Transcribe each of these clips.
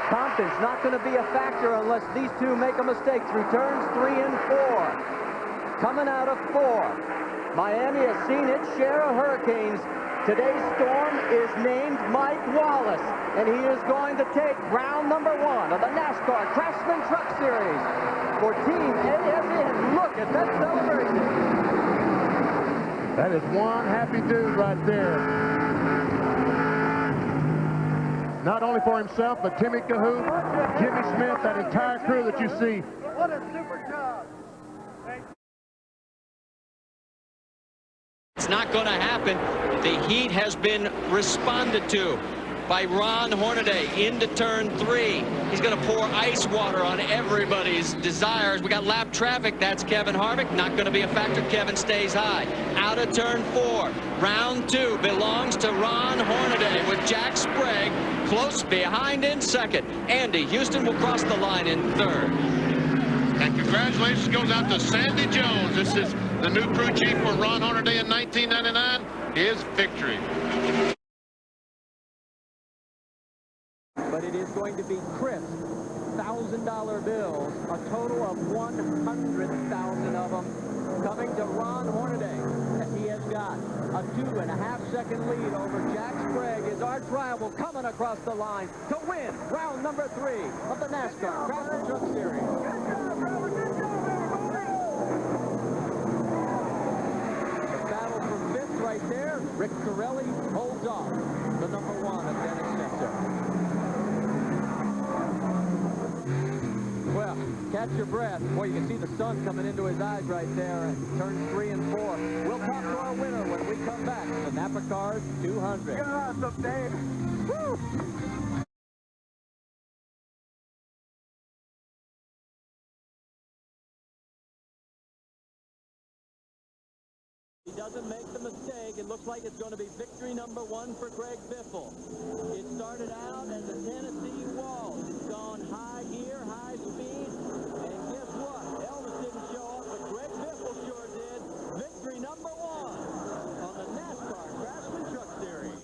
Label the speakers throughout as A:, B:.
A: Compton's not going to be a factor unless these two make a mistake through turns 3 and 4. Coming out of 4. Miami has seen its share of hurricanes. Today's storm is named Mike Wallace, and he is going to take round number 1 of the NASCAR Craftsman Truck Series for Team ASN. Look at that celebration.
B: That is one happy dude right there. Not only for himself, but Timmy Cahoot, Jimmy Smith, that entire crew that you see.
C: What a super job.
D: It's not going to happen. The heat has been responded to by Ron Hornaday into turn 3. He's going to pour ice water on everybody's desires. We got lap traffic. That's Kevin Harvick. Not going to be a factor. Kevin stays high. Out of turn 4. Round 2 belongs to Ron Hornaday with Jack Sprague close behind in second. Andy Houston will cross the line in third.
E: And congratulations goes out to Sandy Jones. This is the new crew chief for Ron Hornaday in 1999. His victory.
A: But it is going to be crisp $1,000 bills, a total of 100,000 of them coming to Ron Hornaday. He has got a 2.5-second lead over Jack Sprague, his arch rival, coming across the line to win round number 3 of the NASCAR Craftsman Truck Series. The battle for 5th right there. Rick Corelli holds off the number 1 of Dennis Spencer. Well, catch your breath. Boy, you can see the sun coming into his eyes right there. Turns 3 and 4. We'll talk to our winner when we come back to the Napa Cars 200.
C: Get awesome, Dave. Woo!
A: He doesn't make the mistake. It looks like it's going to be victory number 1 for Greg Biffle. It started out as a Tennessee wall. It's gone high here, high speed. And guess what? Elvis didn't show up, but Greg Biffle sure did. Victory number 1 on the NASCAR Craftsman Truck Series.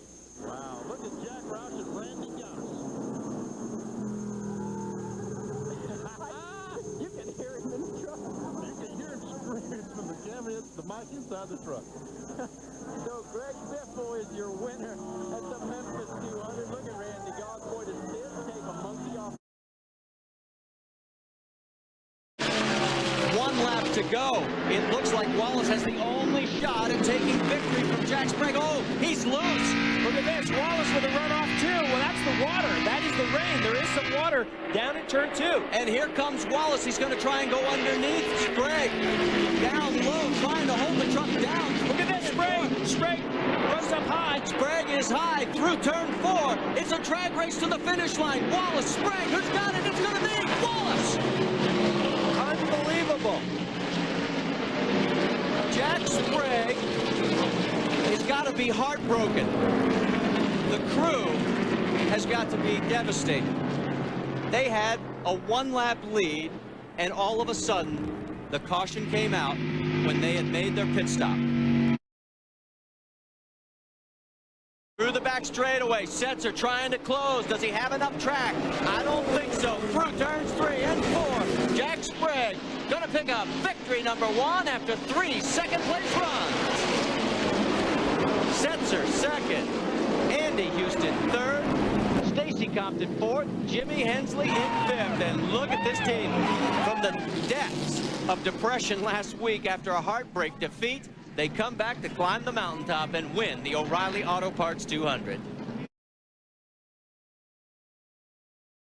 E: Wow, look at Jack Roush and Randy Young.
A: You can hear him in the truck.
E: You can hear him screaming from the camera, the mic inside the truck.
A: So Greg Biffle is your winner at the Memphis 200. Look at Randy Gog. Boy, does this take a monkey off.
D: 1 lap to go. It looks like Wallace has the only shot at taking victory from Jack Sprague. Oh, he's loose.
F: Look at this. Wallace with a runoff too. Well, that's the water. That is the rain. There is some water down in turn 2.
D: And here comes Wallace. He's going to try and go underneath Sprague. Down low, trying to hold the truck down.
F: Look at this, Sprague. Sprague runs up high.
D: Sprague is high through turn 4. It's a drag race to the finish line. Wallace, Sprague, who's got it? It's going to be Wallace. Unbelievable. Jack Sprague has got to be heartbroken. The crew has got to be devastated. They had a 1-lap lead, and all of a sudden, the caution came out when they had made their pit stop. Through the back straightaway, Setzer trying to close. Does he have enough track? I don't think so. Through turns 3 and 4, Jack Sprague gonna pick up victory number 1 after 3 second-place runs. Setzer second, Andy Houston third, Stacy Compton fourth, Jimmy Hensley in 5th. And look at this team from the depths of depression last week after a heartbreak defeat. They come back to climb the mountaintop and win the O'Reilly Auto Parts 200.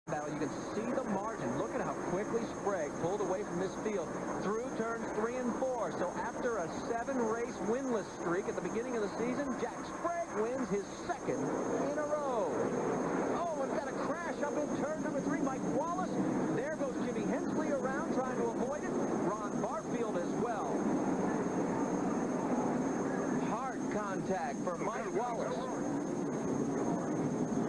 A: Now you can see the margin. Look at how quickly Sprague pulled away from this field through turns 3 and 4. So after a 7-race winless streak at the beginning of the season, Jack Sprague wins his 2nd in a row. Oh, we've got a crash up in turn number 3. Mike Wallace. There goes Jimmy Hensley around trying to avoid it. Ron Barfield as well. Hard contact for Mike Wallace.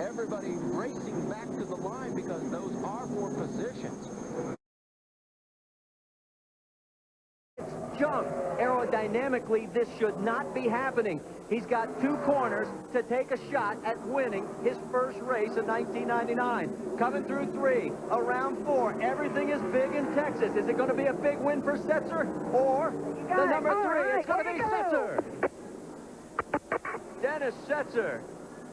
A: Everybody racing back to the line because those are for positions. jump. Aerodynamically, this should not be happening. He's got 2 corners to take a shot at winning his first race in 1999. Coming through 3, around 4. Everything is big in Texas. Is it going to be a big win for Setzer or the number 3? It's going to be Setzer. Dennis Setzer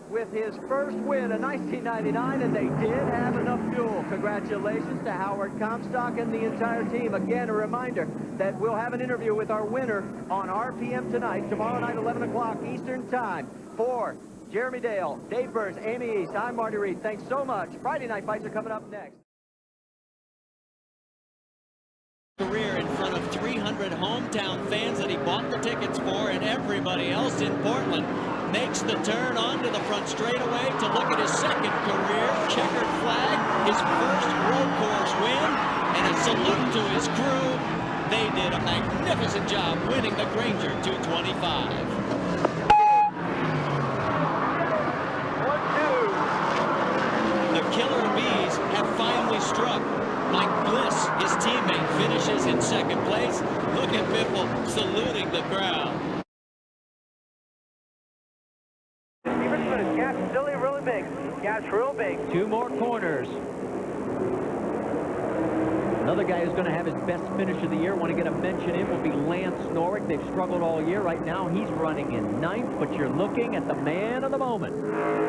A: with his first win in 1999, and they did have enough fuel. Congratulations to Howard Comstock and the entire team. Again, a reminder that we'll have an interview with our winner on RPM tonight, tomorrow night, 11 o'clock Eastern Time. For Jeremy Dale, Dave Burns, Amy East, I'm Marty Reed. Thanks so much. Friday Night Fights are coming up next.
D: Career in front of 300 hometown fans that he bought the tickets for, and everybody else in Portland makes the turn onto the front straightaway to look at his second career checkered flag, his first road course win, and a salute to his crew. They did a magnificent job winning the Granger 225. 1-2. The Killer Bees have finally struck. Mike Bliss, his teammate, finishes in second place. Look at Biffle saluting the crowd.
C: Gap's still really big. Gap's real big.
A: 2 more corners. Another guy who's going to have his best finish of the year, want to get a mention in, will be Lance Norwick. They've struggled all year. Right now, he's running in 9th, but you're looking at the man of the moment.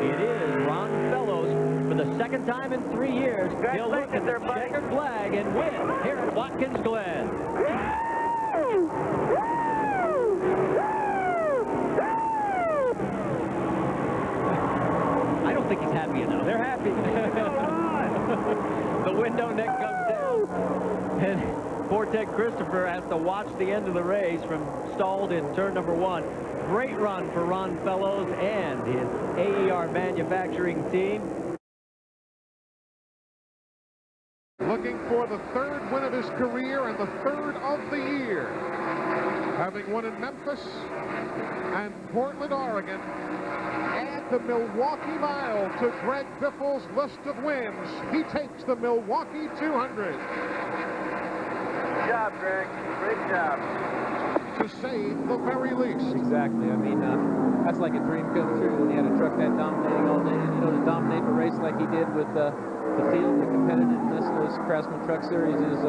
A: It is Ron Fellows. For the second time in 3 years, he'll look at the checkered flag and win here at Watkins Glen. I don't think he's happy enough. They're happy. The window neck comes down. And poor Ted Christopher has to watch the end of the race from stalled in turn number 1. Great run for Ron Fellows and his AER manufacturing team.
B: Looking for the 3rd win of his career and the 3rd of the year. Having won in Memphis and Portland, Oregon. Add the Milwaukee Mile to Greg Biffle's list of wins. He takes the Milwaukee 200.
C: Good job, Greg. Great job.
B: To say the very least.
A: Exactly. I mean, that's like a dream come true when you had a truck that dominating all day. And, you know, to dominate a race like he did with the field, the competitiveness of this Craftsman Truck Series is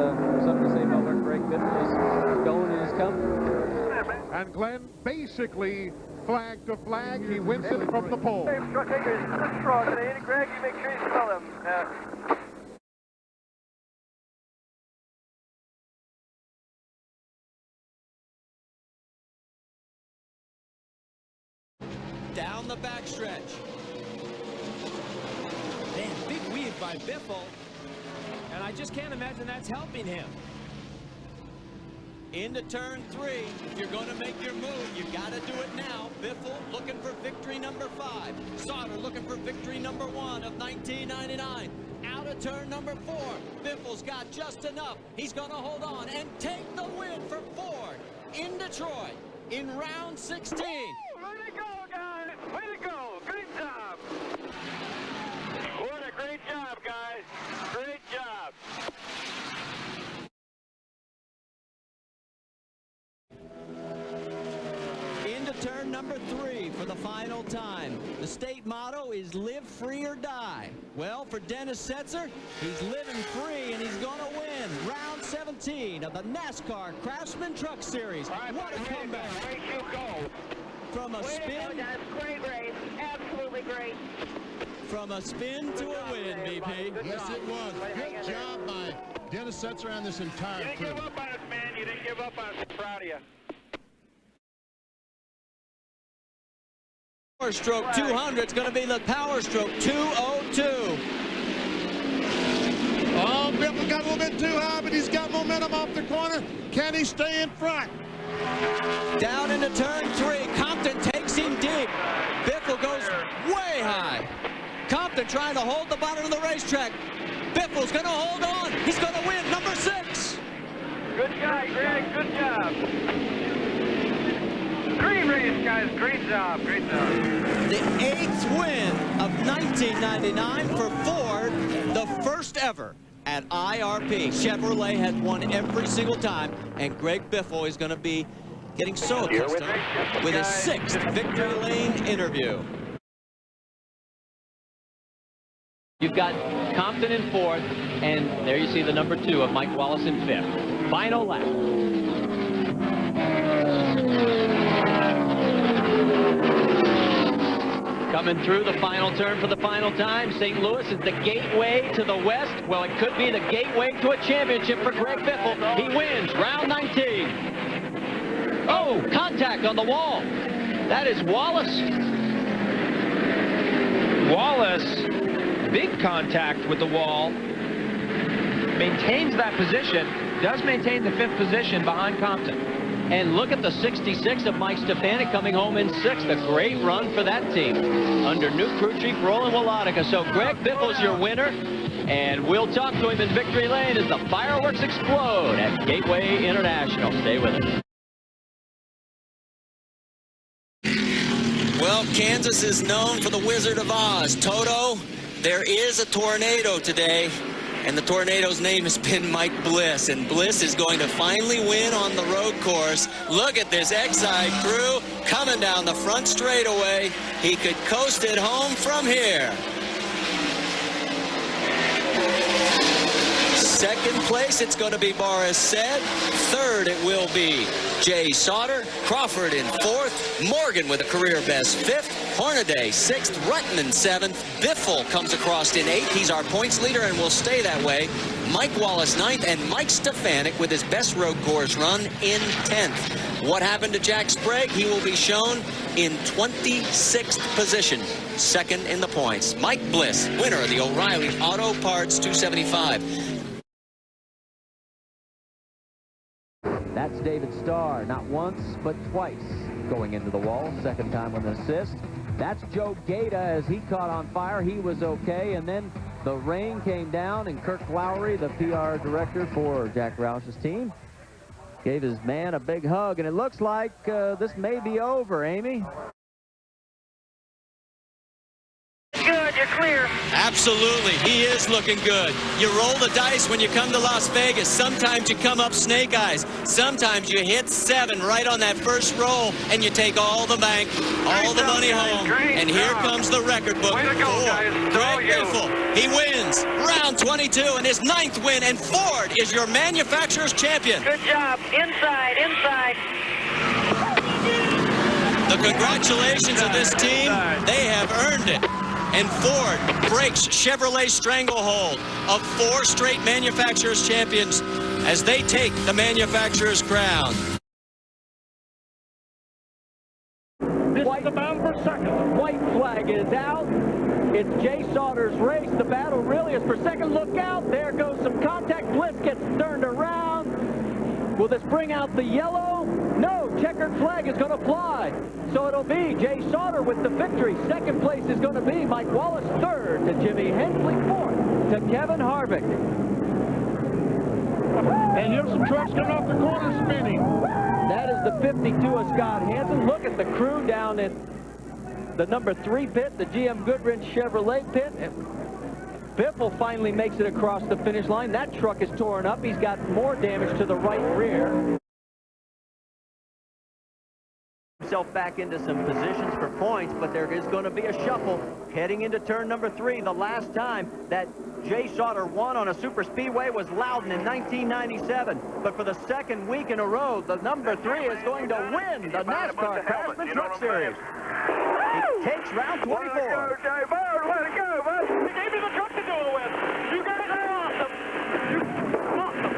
A: something to say about where Greg Biffle is going and is coming.
B: And Glenn basically flag to flag, he wins it from the pole.
C: Truck taker is good strong today. And Greg, you make sure you smell him.
D: Down the backstretch.
F: Man, big weave by Biffle. And I just can't imagine that's helping him.
D: Into turn 3. If you're going to make your move, you got to do it now. Biffle looking for victory number 5. Sauter looking for victory number 1 of 1999. Out of turn number 4. Biffle's got just enough. He's going to hold on and take the win for Ford in Detroit in round 16.
C: Way to go, guys. Way to go. Great job. What a great job, guys. Great job.
D: Into turn number 3 for the final time. The state motto is live free or die. Well, for Dennis Setzer, he's living free and he's going to win round 17 of the NASCAR Craftsman Truck Series. What a comeback.
C: Way you go.
D: From a spin.
G: That's great race. Absolutely great.
D: From a spin to a win, BP.
E: Yes, it was. Good job by Dennis Setzer and this entire
C: You didn't
E: crew.
C: give up on us, man. You didn't give up on us. I'm proud of you.
D: Power Stroke 200. It's going to be the Power Stroke 202.
E: Oh, Biffle got a little bit too high, but he's got momentum off the corner. Can he stay in front?
D: Down into turn 3. Compton takes him deep. Biffle goes way high. Compton trying to hold the bottom of the racetrack. Biffle's going to hold on. He's going to win number 6.
C: Good job, Greg. Good job. Great race, guys. Great job. Great job.
D: The 8th win of 1999 for Ford, the first ever at IRP. Chevrolet has won every single time, and Greg Biffle is going to be getting so accustomed with his 6th Victory Lane interview.
H: You've got Compton in 4th, and there you see the number 2 of Mike Wallace in 5th. Final lap. Coming through the final turn for the final time. St. Louis is the gateway to the west. Well, it could be the gateway to a championship for Greg Biffle. He wins round 19. Oh, contact on the wall. That is Wallace.
F: Wallace, big contact with the wall. Maintains that position. Does maintain the 5th position behind Compton.
H: And look at the 66 of Mike Stefanik coming home in 6th. A great run for that team under new crew chief Roland Wolotica. So Greg Biffle's your winner, and we'll talk to him in Victory Lane as the fireworks explode at Gateway International. Stay with us.
D: Well, Kansas is known for the Wizard of Oz. Toto, there is a tornado today, and the tornado's name has been Mike Bliss, and Bliss is going to finally win on the road course. Look at this Exide crew coming down the front straightaway. He could coast it home from here. Second place, it's going to be Boris Said. Third, it will be Jay Sauter. Crawford in 4th. Morgan with a career best 5th. Hornaday 6th. Rutten in 7th. Biffle comes across in 8th. He's our points leader and will stay that way. Mike Wallace 9th. And Mike Stefanik with his best road course run in 10th. What happened to Jack Sprague? He will be shown in 26th position. Second in the points. Mike Bliss, winner of the O'Reilly Auto Parts 275.
A: That's David Starr, not once, but twice going into the wall. Second time with an assist. That's Joe Gaeta as he caught on fire. He was okay, and then the rain came down, and Kirk Lowry, the PR director for Jack Roush's team, gave his man a big hug, and it looks like this may be over, Amy.
G: Good, you're clear.
D: Absolutely, he is looking good. You roll the dice when you come to Las Vegas. Sometimes you come up snake eyes. Sometimes you hit 7 right on that first roll, and you take all the bank, all the money home. And here comes the record book for Greg Biffle. He wins round 22 and his 9th win, and Ford is your manufacturer's champion.
G: Good job. Inside, inside.
D: The congratulations of this team, they have earned it. And Ford breaks Chevrolet's stranglehold of 4 straight manufacturers' champions as they take the manufacturer's crown.
F: This is the battle for second.
A: White flag is out. It's Jay Sauter's race. The battle really is for second. Look out. There goes some contact. Bliss gets turned around. Will this bring out the yellow? No. Checkered flag is going to fly. So it'll be Jay Sauter with the victory. Second place is going to be Mike Wallace. Third to Jimmy Hensley. Fourth to Kevin Harvick.
F: And here's some trucks coming off the corner spinning.
A: That is the 52 of Scott Hansen. Look at the crew down in the number 3 pit, the GM Goodwrench Chevrolet pit. Biffle finally makes it across the finish line. That truck is torn up. He's got more damage to the right rear. Himself back into some positions for points, but there is going to be a shuffle heading into turn number 3. The last time that Jay Sauter won on a super speedway was Loudon in 1997. But for the second week in a row, the number 3 is going to win the NASCAR Craftsman Truck Series. He takes round 24.
C: Way to go, bud. He gave me the truck to do it with. You got it awesome. Awesome.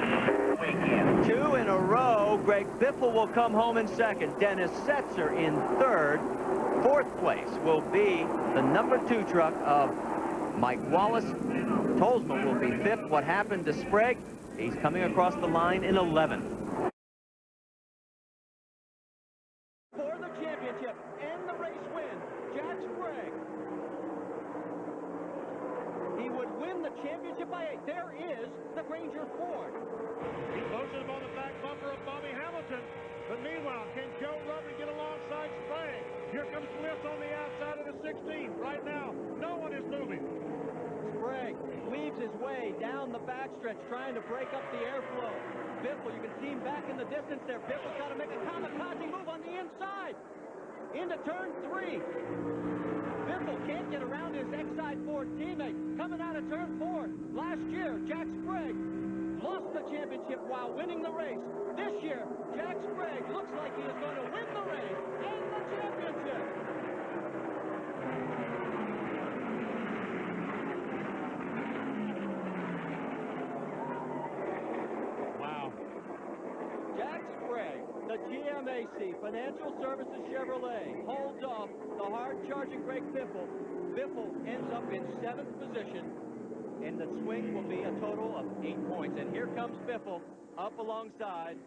A: 2 in a row. Greg Biffle will come home in second. Dennis Setzer in third. Fourth place will be the number 2 truck of Mike Wallace. Tolsma will be 5th. What happened to Sprague? He's coming across the line in 11th. For the championship and the race win, Jack Sprague. He would win the championship by 8. There is the Ranger Ford.
B: He closes him on the back bumper of Bobby Hamilton. But meanwhile, can Joe Rutten get alongside Sprague? Here comes Bliss on the outside of the 16. Right now, no one is moving.
H: Sprague weaves his way down the backstretch, trying to break up the airflow. Biffle, you can see him back in the distance there. Biffle's got to make a kamikaze move on the inside. Into turn 3. Biffle can't get around his Exide Ford teammate. Coming out of turn 4. Last year, Jack Sprague lost the championship while winning the race. This year, Jack Sprague looks like he is going to win the race and the championship.
F: Wow.
H: Jack Sprague, the GMAC Financial Services Chevrolet, holds off the hard-charging Greg Biffle. Biffle ends up in 7th position, and the swing will be a total of 8 points. And here comes Biffle up alongside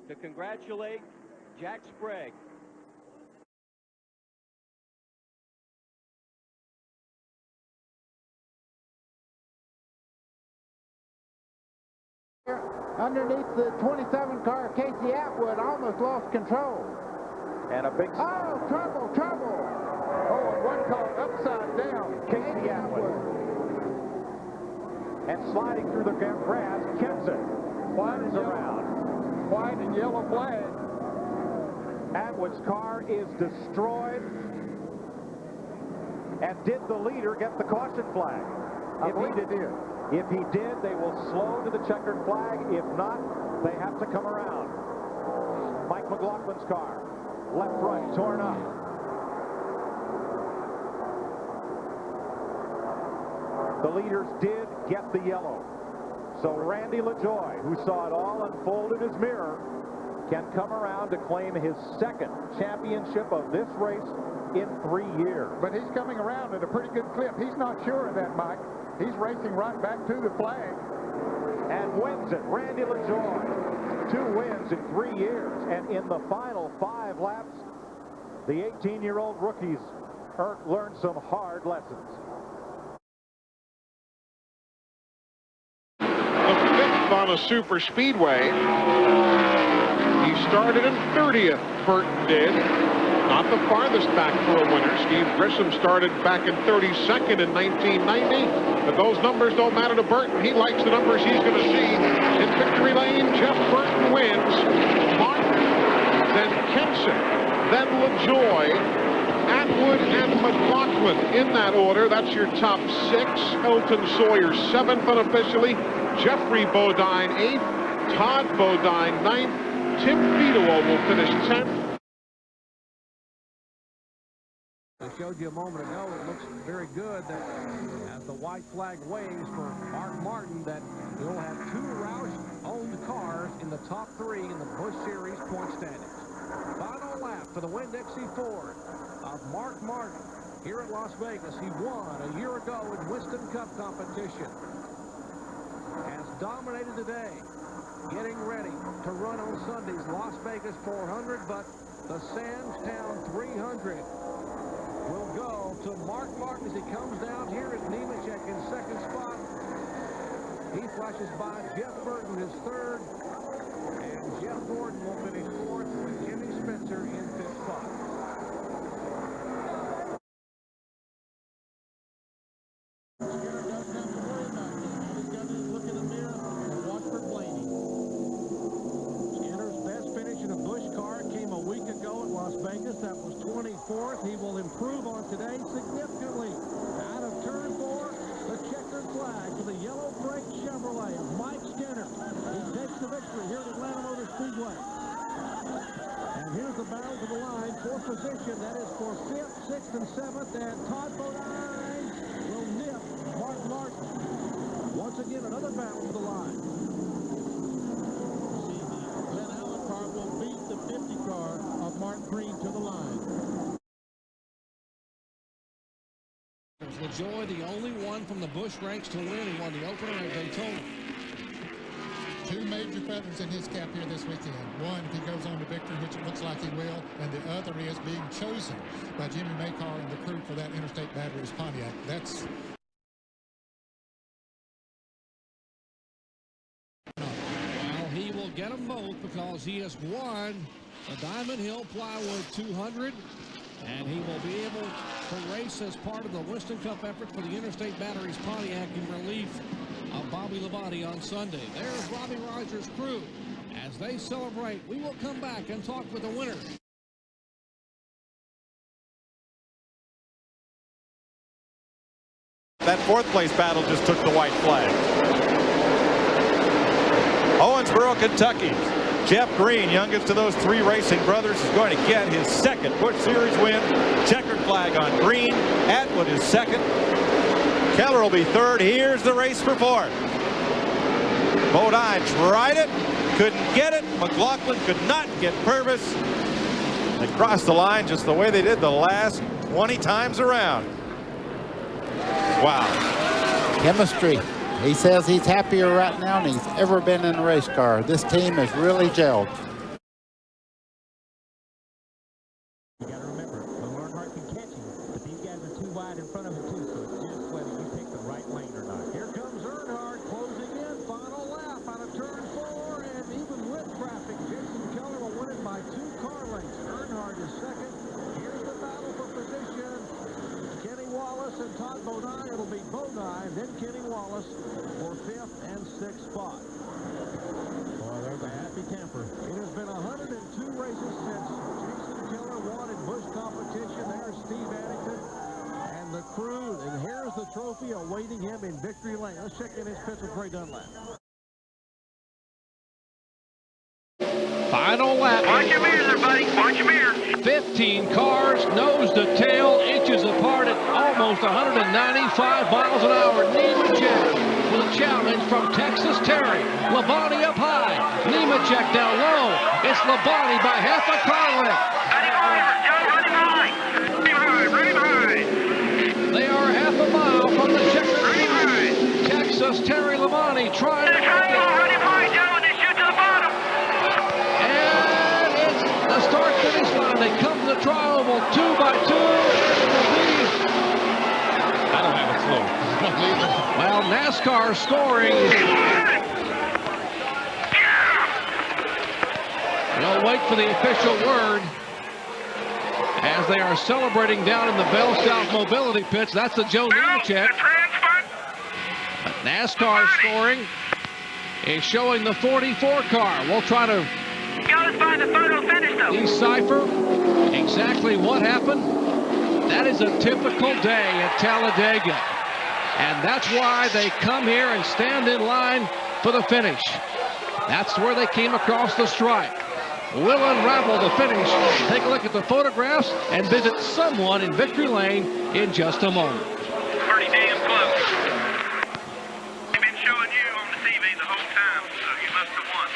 H: to congratulate Jack Sprague.
I: Underneath the 27 car, Casey Atwood almost lost control.
J: And a big...
I: Oh, trouble, trouble!
J: Oh, and one car upside down, Casey Atwood. And sliding through the grass, Kenson winds around.
I: White and yellow flag.
J: Atwood's car is destroyed. And did the leader get the caution flag?
I: I believe he did.
J: If he did, they will slow to the checkered flag. If not, they have to come around. Mike McLaughlin's car, left, right, torn up. The leaders did get the yellow. So Randy LaJoie, who saw it all unfold in his mirror, can come around to claim his 2nd championship of this race in 3 years.
I: But he's coming around at a pretty good clip. He's not sure of that, Mike. He's racing right back to the flag.
J: And wins it. Randy LaJoie, 2 wins in 3 years. And in the final 5 laps, the 18-year-old rookies learned some hard lessons.
B: The 5th on a super speedway. He started in 30th, Burton did. Not the farthest back for a winner. Steve Grissom started back in 32nd in 1990. But those numbers don't matter to Burton. He likes the numbers he's going to see. In victory lane, Jeff Burton wins. Martin, then Kenson, then LaJoie, Atwood, and McLaughlin in that order. That's your top 6. Elton Sawyer 7th unofficially. Jeffrey Bodine 8th. Todd Bodine 9th. Tim Fedowa will finish 10th.
A: I showed you a moment ago, it looks very good that as the white flag waves for Mark Martin, that he'll have 2 Roush-owned cars in the top 3 in the Busch Series point standings. Final lap for the Winn-Dixie Ford of Mark Martin here at Las Vegas. He won a year ago in Winston Cup competition. Has dominated today, getting ready to run on Sunday's Las Vegas 400, but the Sandstown 300 will go to Mark Martin as he comes down here at Nemechek in 2nd spot. He flashes by Jeff Burton, his 3rd, and Jeff Gordon will finish 4th with Jimmy Spencer in 5th spot.
I: Skinner doesn't have to worry about it. All he's got to do is look in the mirror and watch for Blaney.
A: Skinner's best finish in a Busch car came a week ago at Las Vegas. That was 24th. He will improve on today significantly. Out of turn 4, the checkered flag for the yellow brake Chevrolet of Mike Skinner. He takes the victory here at Atlanta Motor Speedway. And here's the battle to the line for position. That is for 5th, 6th, and 7th. And Todd Bodine will nip Mark Martin. Once again, another battle to the line.
I: Glenn Allen car will beat the 50 car of Mark Green to the line.
K: LaJoie, the only one from the Busch ranks to win. He won the opener at Daytona.
I: 2 major feathers in his cap here this weekend. One, if he goes on to victory, which it looks like he will, and the other is being chosen by Jimmy Maycar and the crew for that Interstate Batteries Pontiac. That's...
K: Well, he will get them both because he has won the Diamond Hill Plywood 200 And he will be able to race as part of the Winston Cup effort for the Interstate Batteries Pontiac in relief of Bobby Labonte on Sunday. There's Robbie Rogers' crew as they celebrate. We will come back and talk with the winner.
L: That fourth place battle just took the white flag. Owensboro, Kentucky. Jeff Green, youngest of those three racing brothers, is going to get his second Busch Series win. Checkered flag on Green. Atwood is second. Keller will be third. Here's the race for fourth. Bodine tried it, couldn't get it. McLaughlin could not get Purvis. They crossed the line just the way they did the last 20 times around. Wow.
M: Chemistry. He says he's happier right now than he's ever been in a race car. This team is really gelled.
A: You got to remember, Earnhardt can catch him, but these guys are too wide in front of him too, so it's just whether you pick the right lane or not. Here comes Earnhardt closing in, final lap out of turn 4, and even with traffic, Jason Keller will win it by 2 car lengths. Earnhardt is second. Here's the battle for position. Kenny Wallace and Todd Bodine. It'll be Bodine, then Kenny Wallace for 5th and 6th spot. Boy, there's a happy camper. It has been 102 races since Jason Keller won in Busch competition. There's Steve Addington and the crew. And here's the trophy awaiting him in victory lane. Let's check in his pits with Ray Dunlap.
F: Final lap.
G: Watch your mirrors there, buddy. Watch your mirror.
F: 15 cars, nose to tail, inches apart at almost 195 miles an hour. Nemechek with a challenge from Texas Terry. Labonte up high. Nemechek down low. It's Labonte by half a car length.
G: Running high.
F: They are half a mile from the checkered. Texas Terry Labonte trying to get it.
G: Running high, Joe, and they shoot to the bottom.
F: And it's the start-finish line. They come to the tri-oval 2 by 2.
H: I don't have a clue.
F: Well, NASCAR scoring. We'll wait for the official word as they are celebrating down in the Bell South Mobility pits. That's the Joe Nemechek. But NASCAR scoring is showing the 44 car. We'll try to decipher exactly what happened. That is a typical day at Talladega. And that's why they come here and stand in line for the finish. That's where they came across the stripe. We'll unravel the finish, take a look at the photographs, and visit someone in victory lane in just a moment.
G: Pretty damn close. They've been showing you on the TV the whole time, so you must have won.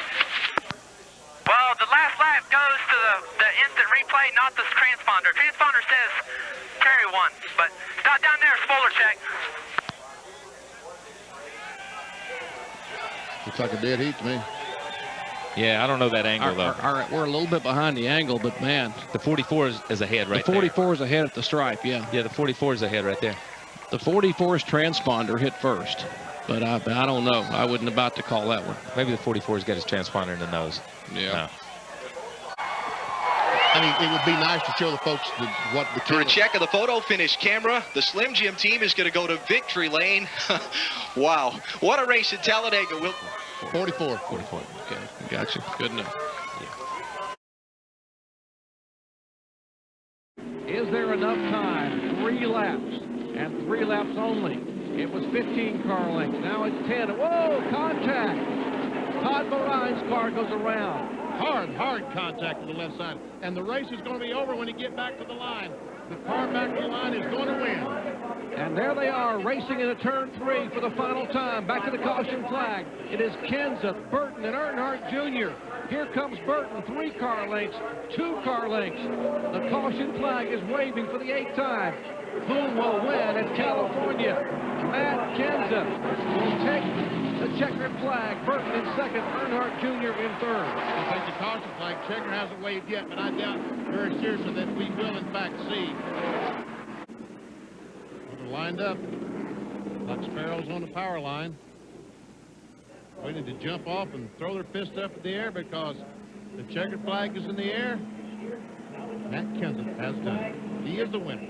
G: Well, the last lap goes to the instant replay, not the transponder. Transponder says Terry won, but not down there, spoiler check.
E: Looks like a dead heat to me.
H: Yeah, I don't know that angle, though.
F: We're a little bit behind the angle, but man.
H: The 44 is ahead right
F: there. The 44
H: there.
F: is ahead at the stripe, yeah.
H: Yeah, the 44 is ahead right there.
F: The 44's transponder hit first, but I don't know. I wasn't about to call that one.
H: Maybe the 44's got his transponder in the nose.
F: Yeah.
H: No.
E: I mean, it would be nice to show the folks what the
N: For a check of the photo finish camera, the Slim Jim team is going to go to victory lane. Wow. What a race at Talladega.
E: 44.
F: 44. Okay. Gotcha. Good enough. Yeah. Is there enough time? 3 laps. And 3 laps only. It was 15 car lengths. Now it's 10. Whoa! Contact! Todd Bodine's car goes around.
E: Hard contact to the left side. And the race is going to be over when he gets back to the line. The car back to the line is going to win.
F: And there they are, racing into turn 3 for the final time. Back to the caution flag. It is Kenseth, Burton, and Earnhardt Jr. Here comes Burton, 3 car lengths, 2 car lengths. The caution flag is waving for the 8th time. Who will win at California? Matt Kenseth will take the checkered flag. Burton in second, Earnhardt Jr. in third.
E: I think the caution flag checker hasn't waved yet, but I doubt very seriously that we will in fact see. They're lined up like sparrows on the power line, waiting to jump off and throw their fist up in the air because the checkered flag is in the air. Matt Kenseth has done it.
K: He is the winner.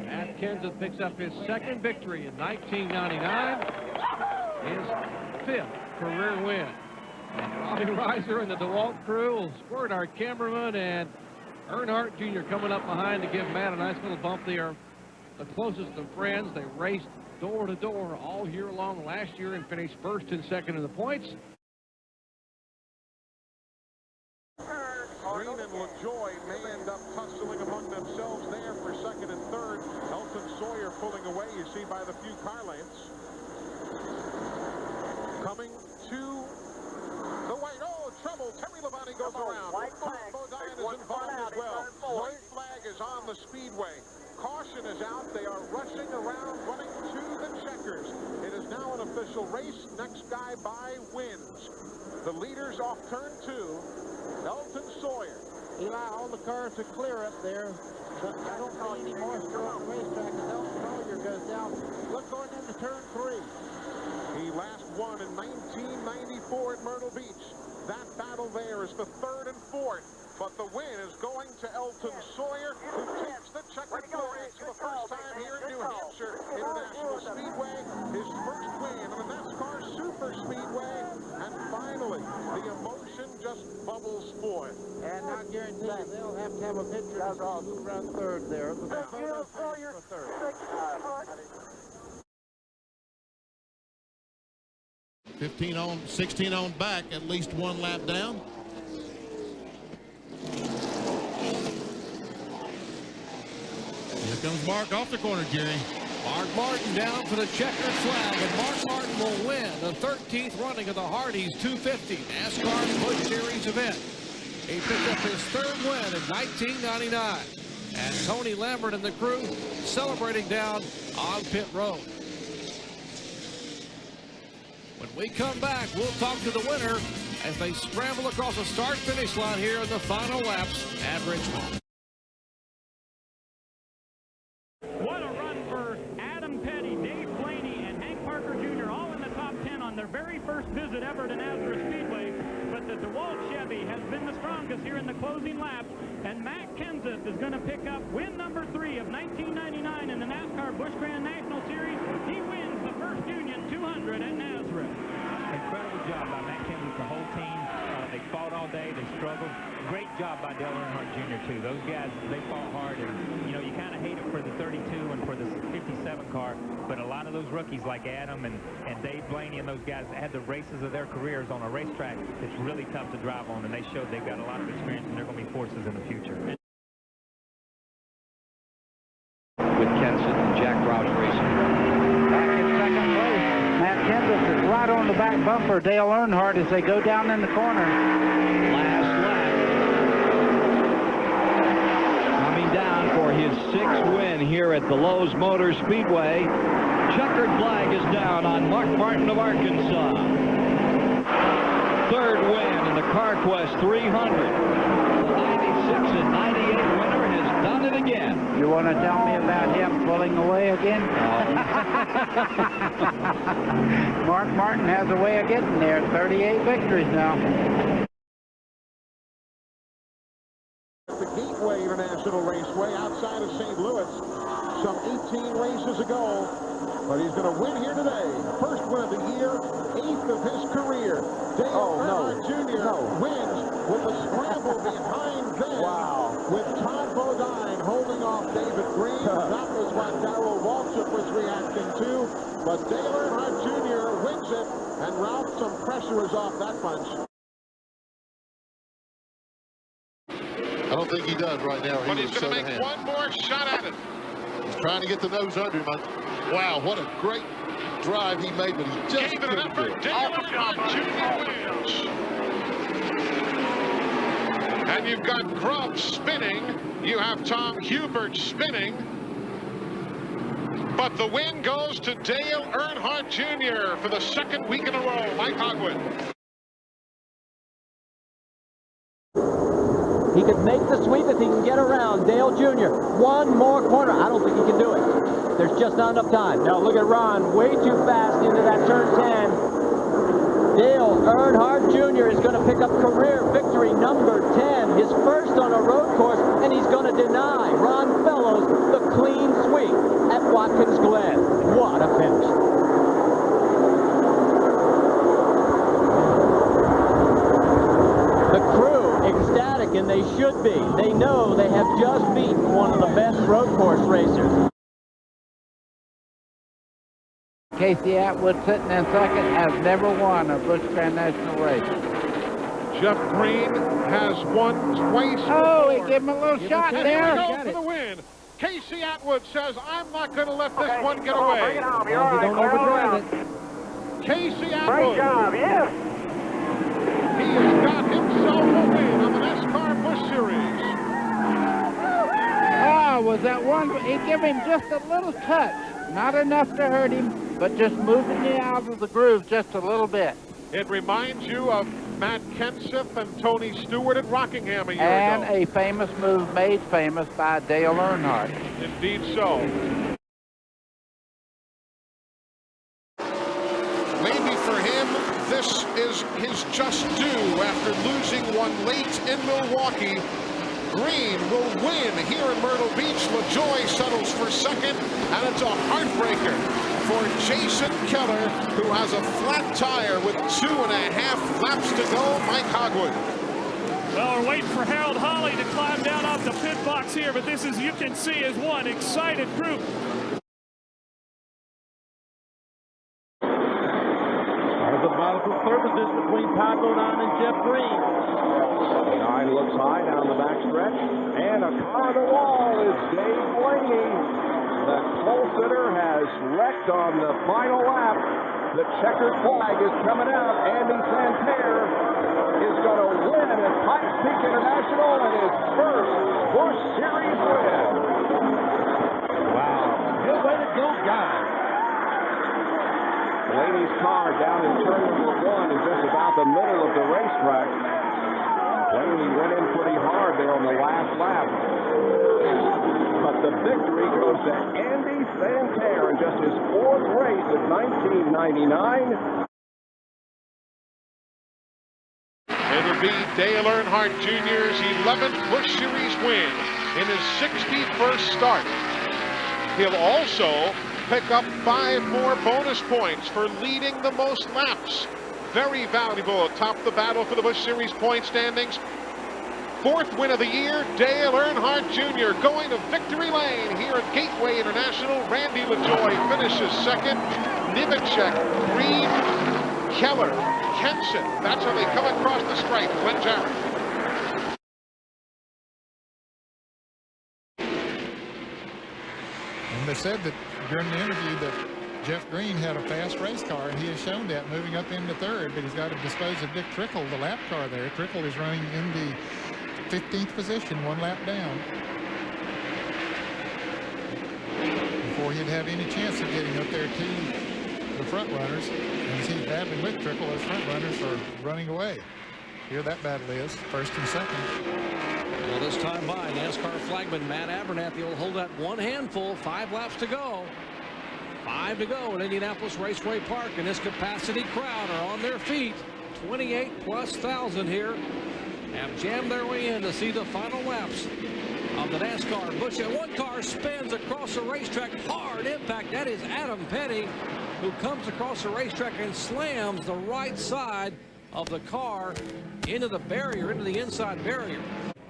F: Matt Kenseth picks up his second victory in 1999. His 5th career win. Robbie Reiser and the DeWalt crew will squirt our cameraman, and Earnhardt Jr. coming up behind to give Matt a nice little bump. They are the closest of friends. They raced door to door all year long last year and finished first and second in the points.
B: Green and LaJoy may end up tussling among themselves there for second and third. Elton Sawyer pulling away, you see, by the few car lengths. Coming to the white. Oh, trouble. Terry Labonte goes around. Tom Bodine is involved as well. White flag is on the speedway. Caution is out. They are rushing around, running to the checkers. It is now an official race. Next guy by wins. The leaders off turn 2. Elton Sawyer.
O: Eli, all the cars are clear up there. But I don't see any more on the racetrack as Elton Sawyer goes down. Look going into turn 3.
B: He last won in 1994 at Myrtle Beach. That battle there is the 3rd and 4th. But the win is going to Elton Sawyer, who takes the checkered flag for the first time here in New Hampshire International Speedway. His first win on the NASCAR Super Speedway. And finally, the emotion just bubbles forth.
O: And I guarantee you, they'll have to have a picture of who ran third there. The photo finish for third.
E: 15 on, 16 on back, at least one lap down. Here comes Mark off the corner, Jerry.
K: Mark Martin down for the checkered flag, and Mark Martin will win the 13th running of the Hardee's 250 NASCAR Busch Series event. He picked up his 3rd win in 1999. And Tony Lambert and the crew celebrating down on pit road. When we come back, we'll talk to the winner as they scramble across the start-finish line here in the final laps at Richmond.
C: What a run for Adam Petty, Dave Blaney, and Hank Parker Jr. all in the top 10 on their very first visit ever to Nazareth Speedway. But the DeWalt Chevy has been the strongest here in the closing laps, and Matt Kenseth is going to pick up win number 3 of 1999 in the NASCAR Busch Grand National Series. He wins the first Union 200 at Nazareth.
P: Incredible job by Matt Kenseth, the whole team. They fought all day. They struggled. Great job by Dale Earnhardt Jr. too. Those guys, they fought hard, and you know, you kind of hate it for the 32 and for the 57 car, but a lot of those rookies like Adam and Dave Blaney and those guys had the races of their careers on a racetrack that's really tough to drive on, and they showed they've got a lot of experience and they're going to be forces in the future.
H: With Kenseth and Jack Roush racing.
O: Back in second place. Matt Kenseth is right on the back bumper. Dale Earnhardt as they go down in the corner.
H: Last lap. Coming down for his 6th win here at the Lowe's Motor Speedway. Checkered flag is down on Mark Martin of Arkansas. 3rd win in the CarQuest 300. The 96 and 98 winner has done it again.
O: You want to tell me about him pulling away again? Mark Martin has a way of getting there. 38 victories now.
B: The Gateway International Raceway outside of St. Louis some 18 races ago, but he's going to win here today. First win of the year, 8th of his career. Dale Earnhardt Jr. wins with a scramble behind them. Wow. With Todd Bodine holding off David Green. That was what Darrell Waltrip was reacting to. But Dale Earnhardt Jr. wins it, and Ralph, some pressure is off that bunch.
E: I don't think he does right now.
B: But he's going to make one more shot at it.
E: He's trying to get the nose under him. Wow, what a great drive he made, but he just
B: gave it an effort. Dale Earnhardt Jr. wins. And you've got Grubb spinning. You have Tom Hubert spinning. But the win goes to Dale Earnhardt Jr. for the 2nd week in a row. Mike Hogwood.
A: He could make the sweep if he can get around Dale Jr. One more corner. I don't think he can do it. There's just not enough time. Now look at Ron, way too fast into that turn 10. Dale Earnhardt Jr. is going to pick up career victory number 10, his first on a road course, and he's going to deny Ron Fellows
Q: should be. They know they have just beaten one of the best road course racers.
M: Casey Atwood sitting in second, has never won a Busch Grand National race.
B: Jeff Green has won twice
M: Oh,
B: before.
M: he gave him a little shot
B: And
M: there.
B: here we go for the win. Casey Atwood says, I'm not going to let this one get away.
Q: Bring it home. You're all right. Don't overdrive it.
B: Casey Atwood.
Q: Great job, yes.
B: He has got himself a win on the NASCAR Busch Series.
M: Oh, was that one? He gave him just a little touch. Not enough to hurt him, but just moving you out of the groove just a little bit.
B: It reminds you of Matt Kenseth and Tony Stewart at Rockingham a year
M: And
B: ago.
M: a famous move made famous by Dale Earnhardt.
B: Indeed so. Maybe for him, this is his just due after losing one late in Milwaukee. Green will win here in Myrtle Beach. LaJoie settles for second, and it's a heartbreaker for Jason Keller, who has a flat tire with 2.5 laps to go. Mike Hogwood.
C: Well, we're waiting for Harold Holley to climb down off the pit box here, but this, as you can see, is one excited group.
J: There's a battle for third position between Pat Bodine and Jeff Green. 29 looks high down the backstretch, and a car on the wall is Dave Blaney. The pole sitter has wrecked on the final lap. The checkered flag is coming out. Andy Santerre is going to win at Pikes Peak International and his first Busch Series win. Wow. Good way to go, guys. Blaney's car down in turn number 1 is just about the middle of the racetrack. Blaney went in pretty hard there on the last lap. But the victory goes to Andy Santerre in just his 4th race of 1999.
B: It'll be Dale Earnhardt Jr.'s 11th Busch Series win in his 61st start. He'll also pick up 5 more bonus points for leading the most laps. Very valuable atop the battle for the Busch Series point standings. 4th win of the year, Dale Earnhardt Jr. going to victory lane here at Gateway International. Randy LaJoie finishes second. Nemechek, Green, Keller, Kenseth. That's how they come across the stripe. Glenn Jarrett.
I: And they said that during the interview that Jeff Green had a fast race car, and he has shown that moving up into 3rd, but he's got to dispose of Dick Trickle, the lap car there. Trickle is running in the 15th position, 1 lap down. Before he'd have any chance of getting up there to the front runners. And as he's battling with Trickle, those front runners are running away. Here that battle is, 1st and 2nd.
K: Well, this time by, NASCAR flagman Matt Abernathy will hold that one handful, 5 laps to go. 5 to go at Indianapolis Raceway Park, and this capacity crowd are on their feet. 28,000+ here have jammed their way in to see the final laps of the NASCAR Busch. And one car spins across the racetrack, hard impact. That is Adam Petty, who comes across the racetrack and slams the right side of the car into the barrier, into the inside barrier.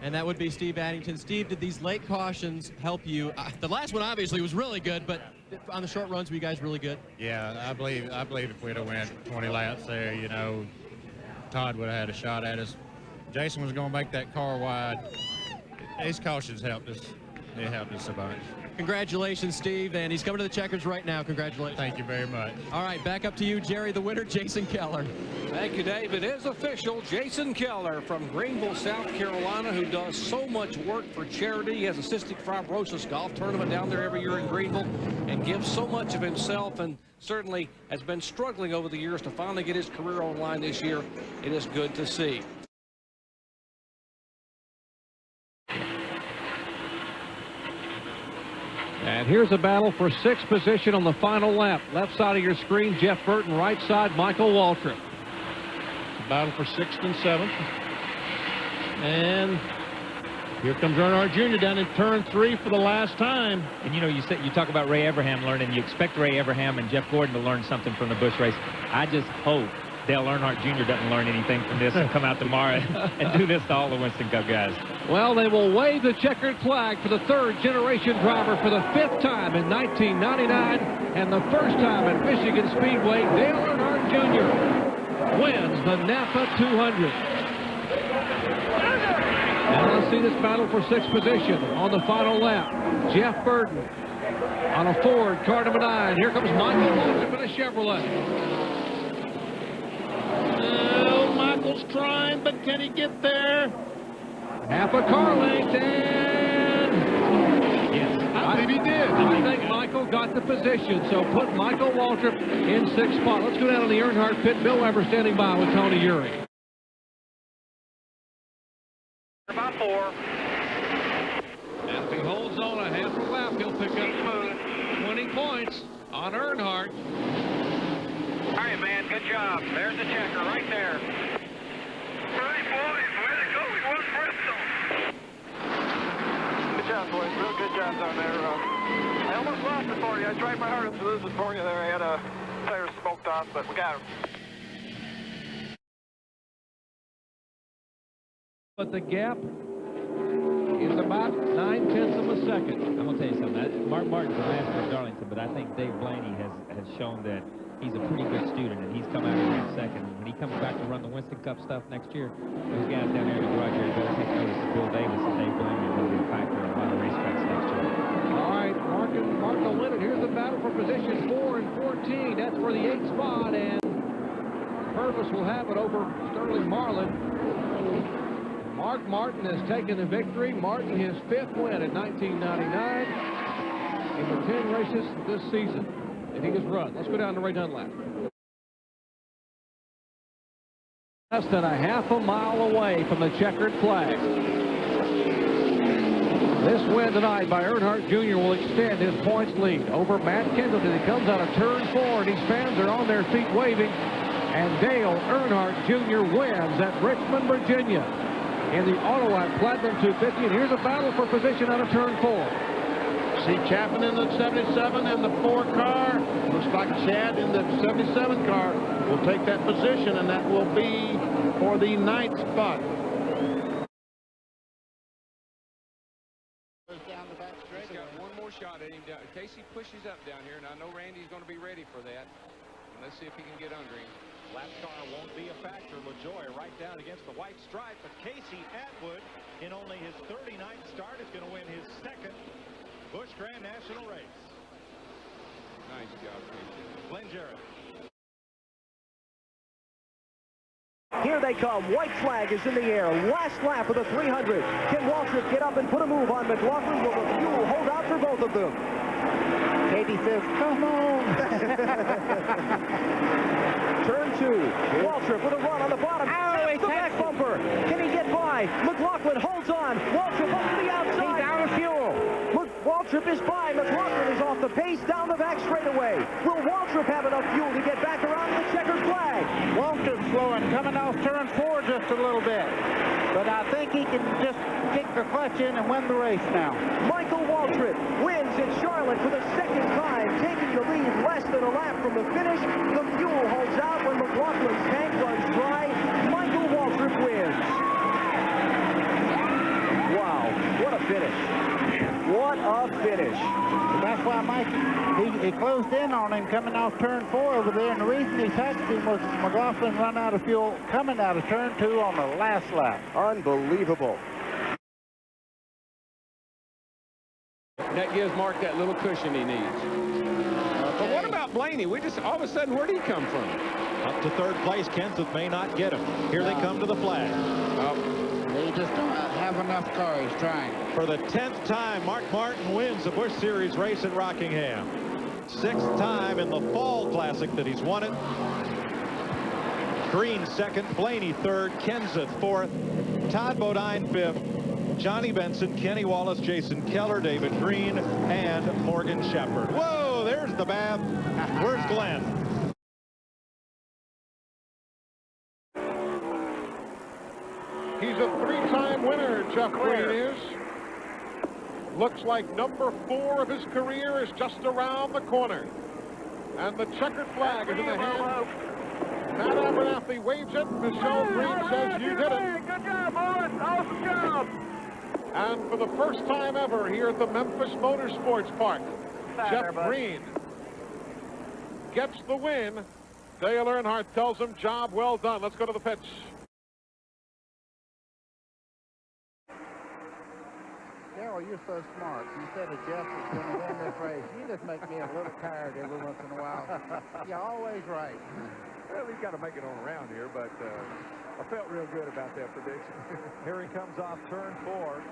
R: And that would be Steve Addington. Steve, did these late cautions help you? The last one obviously was really good, but on the short runs, were you guys really good?
S: Yeah, I believe if we'd have went 20 laps there, you know, Todd would have had a shot at us. Jason was going to make that car wide. These cautions helped us. It helped us a bunch.
R: Congratulations, Steve, and he's coming to the checkers right now. Congratulations.
S: Thank you very much.
R: All right, back up to you, Jerry, the winner, Jason Keller.
K: Thank you, Dave. It is official. Jason Keller from Greenville, South Carolina, who does so much work for charity. He has a cystic fibrosis golf tournament down there every year in Greenville and gives so much of himself, and certainly has been struggling over the years to finally get his career online this year. It is good to see. And here's a battle for 6th position on the final lap. Left side of your screen, Jeff Burton. Right side, Michael Waltrip.
F: Battle for 6th and 7th. And here comes Earnhardt Jr. down in turn 3 for the last time.
P: And you know, you talk about Ray Everham learning. You expect Ray Everham and Jeff Gordon to learn something from the Busch race. I just hope Dale Earnhardt Jr. doesn't learn anything from this and come out tomorrow and do this to all the Winston Cup guys.
F: Well, they will wave the checkered flag for the third-generation driver for the 5th time in 1999 and the first time at Michigan Speedway. Dale Earnhardt Jr. wins the Napa 200. Now let's see this battle for 6th position on the final lap. Jeff Burton on a Ford, car number 9. Here comes Michael Waltrip in a Chevrolet. Oh, Michael's trying, but can he get there? Half a car length, and yes, I believe he did. I think Michael got the position, so put Michael Waltrip in 6th spot. Let's go down to the Earnhardt pit. Bill Weber standing by with Tony Eury.
G: About 4.
F: And if he holds on a half a lap, he'll pick up 20 points on Earnhardt.
G: All right, man, good job. There's the checker right there. Right, boys, way to go. We won Bristol. Good job, boys. Real good job down there. I almost lost it for you. I tried my hardest to lose it for you there. I had a tire smoked off, but we got him.
F: But the gap is about 9/10 of a second.
P: I'm going to tell you something. Mark Martin's a master of Darlington, but I think Dave Blaney has shown that he's a pretty good student, and he's come out here in second. When he comes back to run the Winston Cup stuff next year, those guys down there in the garage area better take notice of Bill Davis and Dave Blaney are going to be a factor in a lot of racetracks next year.
F: All right, Mark will win it. Here's the battle for position 4 and 14. That's for the 8th spot, and Purvis will have it over Sterling Marlin. Mark Martin has taken the victory. Martin, his 5th win in 1999 in the 10 races this season that he has run. Let's go down to Ray Dunlap. Less than a half a mile away from the checkered flag. This win tonight by Earnhardt Jr. will extend his points lead over Matt Kendleton. He comes out of turn 4, and his fans are on their feet waving. And Dale Earnhardt Jr. wins at Richmond, Virginia in the Autolite Platinum 250. And here's a battle for position out of turn 4.
O: See Chapman in the 77 and the 4 car. Looks like Chad in the 77 car will take that position, and that will be for the 9th spot.
T: Down the back straight. He's got one more shot at him down. Casey pushes up down here, and I know Randy's going to be ready for that. And let's see if he can get under him.
L: Lap car won't be a factor. LaJoy right down against the white stripe, but Casey Atwood, in only his 39th start, is going to win his 2nd Busch Grand National race.
T: Nice job, Casey.
L: Glenn Jarrett.
A: Here they come. White flag is in the air. Last lap of the 300. Can Waltrip get up and put a move on McLaughlin? Will the fuel hold out for both of them?
M: Katie says, come on.
A: Turn 2. Waltrip with a run on the bottom. Taps the back bumper. Can he get by? McLaughlin holds on. Waltrip up to the outside.
M: He's out of fuel.
A: Waltrip is by. McLaughlin is off the pace down the back straightaway. Will Waltrip have enough fuel to get back around the checkered flag?
M: Waltrip's slowing, coming off turn 4 just a little bit. But I think he can just kick the clutch in and win the race now.
A: Michael Waltrip wins in Charlotte for the 2nd time, taking the lead less than a lap from the finish. The fuel holds out when McLaughlin's tank runs dry. Michael Waltrip wins. Wow, what a finish. What a finish.
M: That's why Mike, he closed in on him coming off turn 4 over there, and the reason he touched him was McLaughlin run out of fuel coming out of turn 2 on the last lap.
A: Unbelievable.
T: That gives Mark that little cushion he needs. But what about Blaney? We just, all of a sudden, where'd he come from?
L: Up to 3rd place. Kenseth may not get him. Here they come to the flag.
M: They just don't have enough cars trying.
L: For the 10th time, Mark Martin wins the Busch Series race at Rockingham. 6th time in the Fall Classic that he's won it. Green 2nd, Blaney 3rd, Kenseth 4th, Todd Bodine 5th, Johnny Benson, Kenny Wallace, Jason Keller, David Green, and Morgan Shepherd. Whoa, there's the bath. Where's Glenn?
B: He's a 3-time winner, Jeff Green is. Looks like number 4 of his career is just around the corner. And the checkered flag is in the hand Matt Abernathy waves it. Michelle Green says you did it.
G: Good job, boys. Awesome job.
B: And for the first time ever here at the Memphis Motorsports Park, Jeff Green gets the win. Dale Earnhardt tells him, job well done. Let's go to the pitch.
M: Darrell, you're so smart. You said that Jeff was going to win this race. You just make me a little tired every once in a while. You're always right.
J: Well, he's got to make it on around here, but I felt real good about that prediction. Here he comes off turn 4.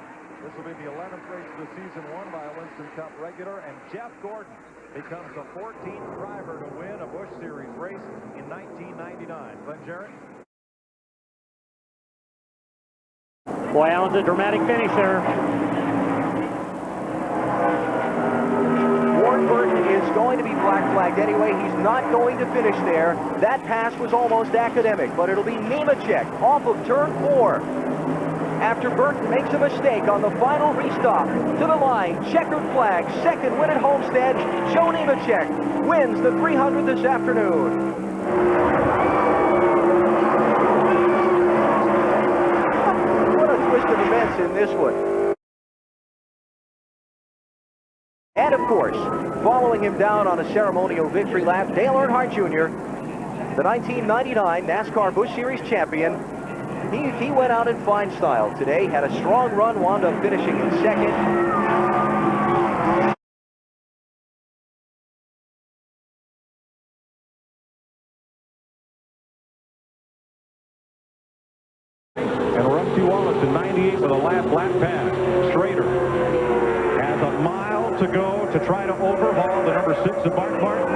J: This will be the 11th race of the season, won by a Winston Cup regular, and Jeff Gordon becomes the 14th driver to win a Busch Series race in 1999. Glenn Jarrett.
Q: Boy, that was a dramatic finish there.
U: Warren Burton is going to be black flagged anyway. He's not going to finish there. That pass was almost academic, but it'll be Nemechek off of turn 4. After Burton makes a mistake on the final restop. To the line, checkered flag, second win at Homestead. Joe Nemechek wins the 300 this afternoon. What a twist of events in this one. And of course, following him down on a ceremonial victory lap, Dale Earnhardt Jr., the 1999 NASCAR Busch Series champion. He went out in fine style today, had a strong run, wound up finishing in second.
J: And Rusty Wallace in 98 with a lap pass. Schrader has a mile to go to try to overhaul the number 6 of Mark Martin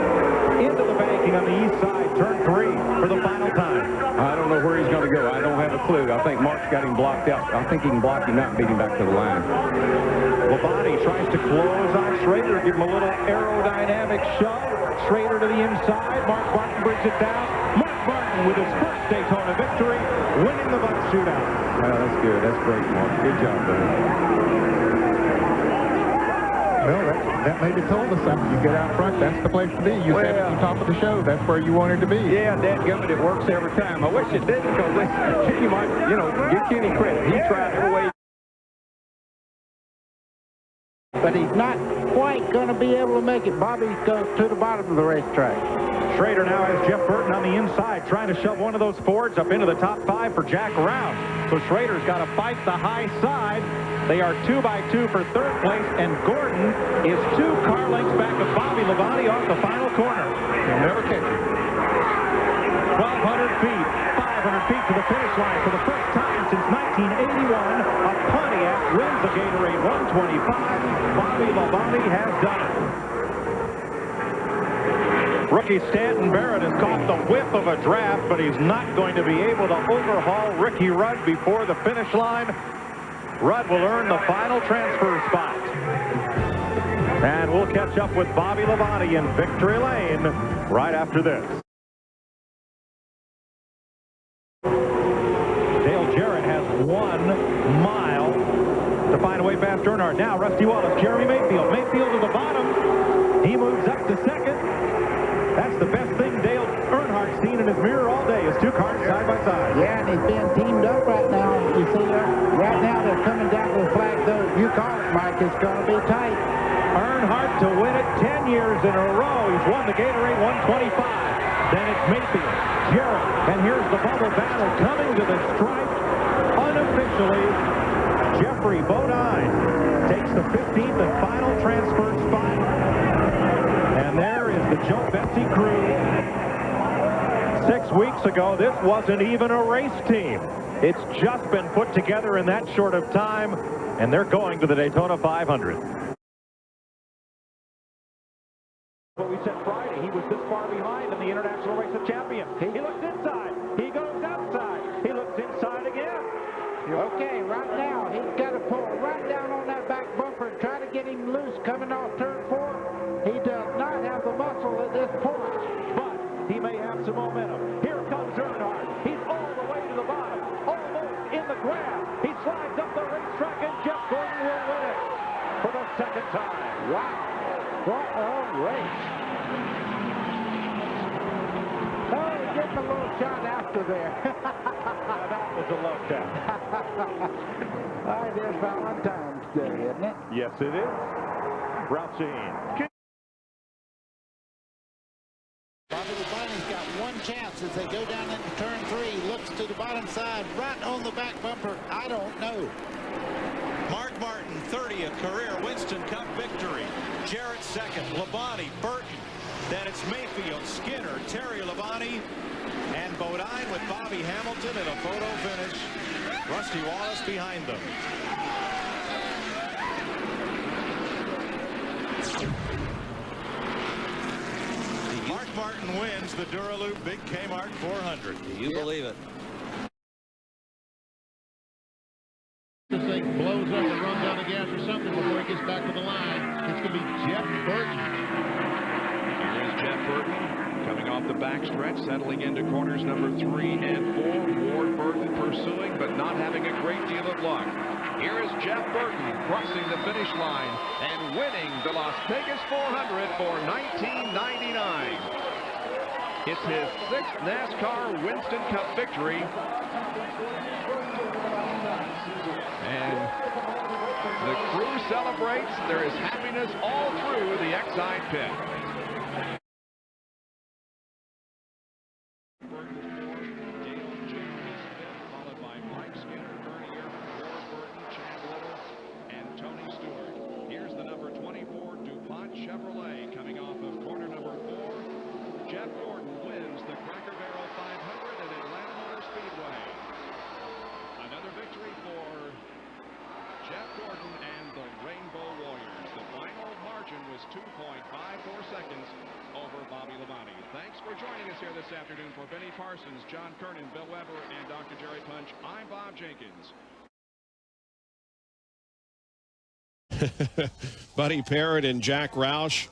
J: into the banking on the east side, turn 3 for the final time.
T: I don't know where he's going to go. I don't have a clue. I think Mark's got him blocked out. I think he can block him out and beat him back to the line.
J: Labonte tries to close on Schrader, give him a little aerodynamic shove. Schrader to the inside. Mark Martin brings it down. Mark Martin with his first Daytona victory, winning the bunt shootout.
T: Well, that's good. That's great, Mark. Good job, buddy.
B: Well, that maybe told us something. You get out front, that's the place to be. You said at the top of the show, that's where you wanted to be.
T: Yeah, dadgummit, it works every time. I wish it didn't, because you might, give Kenny credit. He tried every way.
M: But he's not quite going to be able to make it. Bobby goes to the bottom of the racetrack.
J: Schrader now has Jeff Burton on the inside, trying to shove one of those Fords up into the top 5 for Jack Rouse. So Schrader's got to fight the high side. They are 2 by 2 for third place, and Gordon is 2 car lengths back of Bobby Labonte off the final corner.
B: He'll never catch it.
J: 1,200 feet, 500 feet to the finish line for the first time since 1981. A Pontiac wins the Gatorade 125. Bobby Labonte has done it. Rookie Stanton Barrett has caught the whiff of a draft, but he's not going to be able to overhaul Ricky Rudd before the finish line. Rudd will earn the final transfer spot. And we'll catch up with Bobby Labonte in victory lane right after this. Dale Jarrett has 1 mile to find a way past Earnhardt. Now Rusty Wallace, Jeremy Mayfield. Mayfield to the bottom. He moves up to second. That's the best thing Dale Earnhardt's seen in his mirror all day, is 2 cars side by side.
M: Yeah, and he's being teamed up right now. You see, right now they're coming down to the flag. Though you call it, Mike, it's going to be tight.
J: Earnhardt to win it 10 years in a row. He's won the Gatorade 125. Then it's Mayfield, Jarrett, and here's the bubble battle coming to the stripe unofficially. Jeffrey Bodine takes the 15th and final transfer spot. And there is the Joe Betsy crew. 6 weeks ago, this wasn't even a race team. It's just been put together in that short of time, and they're going to the Daytona 500. What we said Friday, he was this far behind in the International Race of Champions. He looks inside. He goes outside. He looks inside again.
M: Okay, right now, he's got to pull right down on that back bumper and try to get him loose coming off turn 4. He does not have the muscle at this point.
J: But he may have some momentum. Here comes Earnhardt. He's all the way to the bottom. Almost in the grab. He slides up the racetrack, and Jeff Gordon will win it for the 2nd time.
M: Wow. What a race. Oh, getting a little shot after there.
J: That was a low tap.
M: All right, there's Valentine's Day, isn't it?
J: Yes, it is. Rouchine.
I: Bobby Labonte's got one chance as they go down into turn 3. Looks to the bottom side, right on the back bumper. I don't know.
L: Mark Martin, 30th career Winston Cup victory. Jarrett second, Labonte, Burton. Then it's Mayfield, Skinner, Terry Labonte, and Bodine with Bobby Hamilton in a photo finish. Rusty Wallace behind them. Mark Martin wins the Duraloop Big Kmart 400.
H: You believe it?
O: This thing blows up or runs out of gas or something before he gets back to the line. It's going to be Jeff Burton.
D: Here's Jeff Burton coming off the backstretch, settling into corners number 3 and 4. Ward Burton pursuing, but not having a great deal of luck. Here is Jeff Burton crossing the finish line and winning the Las Vegas 400 for 1999. It's his 6th NASCAR Winston Cup victory. And the crew celebrates. There is happiness all through the Exide pit. Followed by Mike Skinner, Bernier, Ward Burton, Chad Little, and Tony Stewart. Here's the number 24 DuPont Chevrolet coming off of corner number 4. Jeff Gordon wins the Cracker Barrel 500 at Atlanta Motor Speedway. Another victory for Jeff Gordon and the Rainbow Warriors. The final margin was 2.54 seconds over Bobby Labonte. Thanks for joining us here this afternoon. For Benny Parsons, John Kernan, Bill Weber, and Dr. Jerry Punch, I'm Bob Jenkins.
V: Buddy Parrott and Jack Roush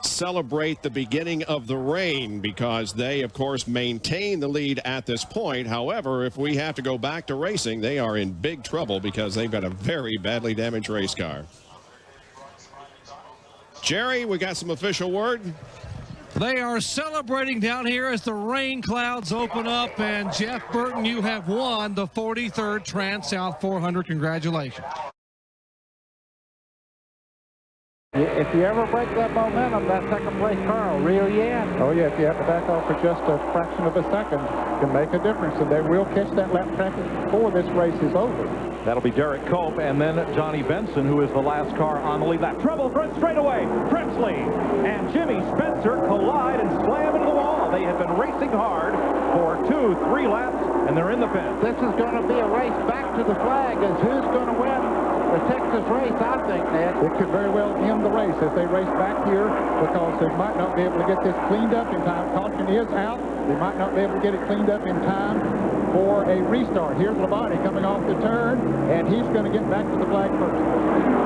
V: celebrate the beginning of the rain because they, of course, maintain the lead at this point. However, if we have to go back to racing, they are in big trouble because they've got a very badly damaged race car. Jerry, we got some official word.
K: They are celebrating down here as the rain clouds open up, and Jeff Burton, you have won the 43rd Trans-South 400. Congratulations.
M: If you ever break that momentum, that second place car will reel you in.
I: Oh, yeah, if you have to back off for just a fraction of a second, it can make a difference. And they will catch that lap traffic before this race is over.
J: That'll be Derek Cope and then Johnny Benson, who is the last car on the lead lap. Trouble front straightaway. Presley and Jimmy Spencer collide and slam into the wall. They have been racing hard for 2-3 laps, and they're in the pen.
M: This is going to be a race back to the flag as who's going to win the Texas race, I think, Ned.
I: It could very well end the race if they race back here because they might not be able to get this cleaned up in time. Caution is out. They might not be able to get it cleaned up in time for a restart. Here's Labonte coming off the turn, and he's going to get back to the flag first.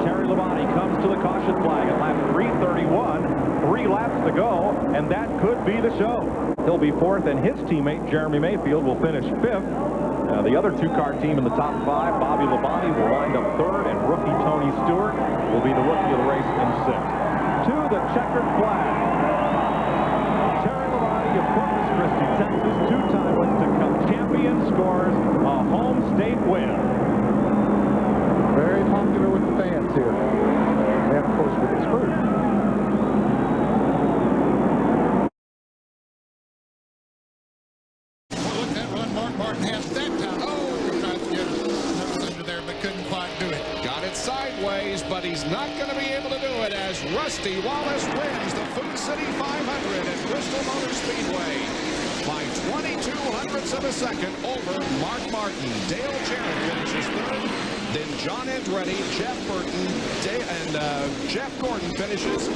J: Terry Labonte comes to the caution flag at lap 331. 3 laps to go, and that could be the show. He'll be 4th, and his teammate, Jeremy Mayfield, will finish 5th. The other 2-car team in the top 5, Bobby Labonte, will wind up 3rd, and rookie Tony Stewart will be the rookie of the race in 6th. To the checkered flag. Terry Labonte of Corpus Christi, Texas, 2-time Winston Cup champion, scores a home state win.
I: Very popular with the fans here. And, of course, with his crew. Look at that run Mark Martin has that time. Oh, tried to get nose under there, but couldn't quite do it.
B: Got it sideways, but he's not going to be able to do it as Rusty Wallace wins the Food City 500 at Bristol Motor Speedway by 22 hundredths of a second over Mark Martin. Dale Jarrett finishes 3rd. Then John Andretti, Jeff Burton, and Jeff Gordon finishes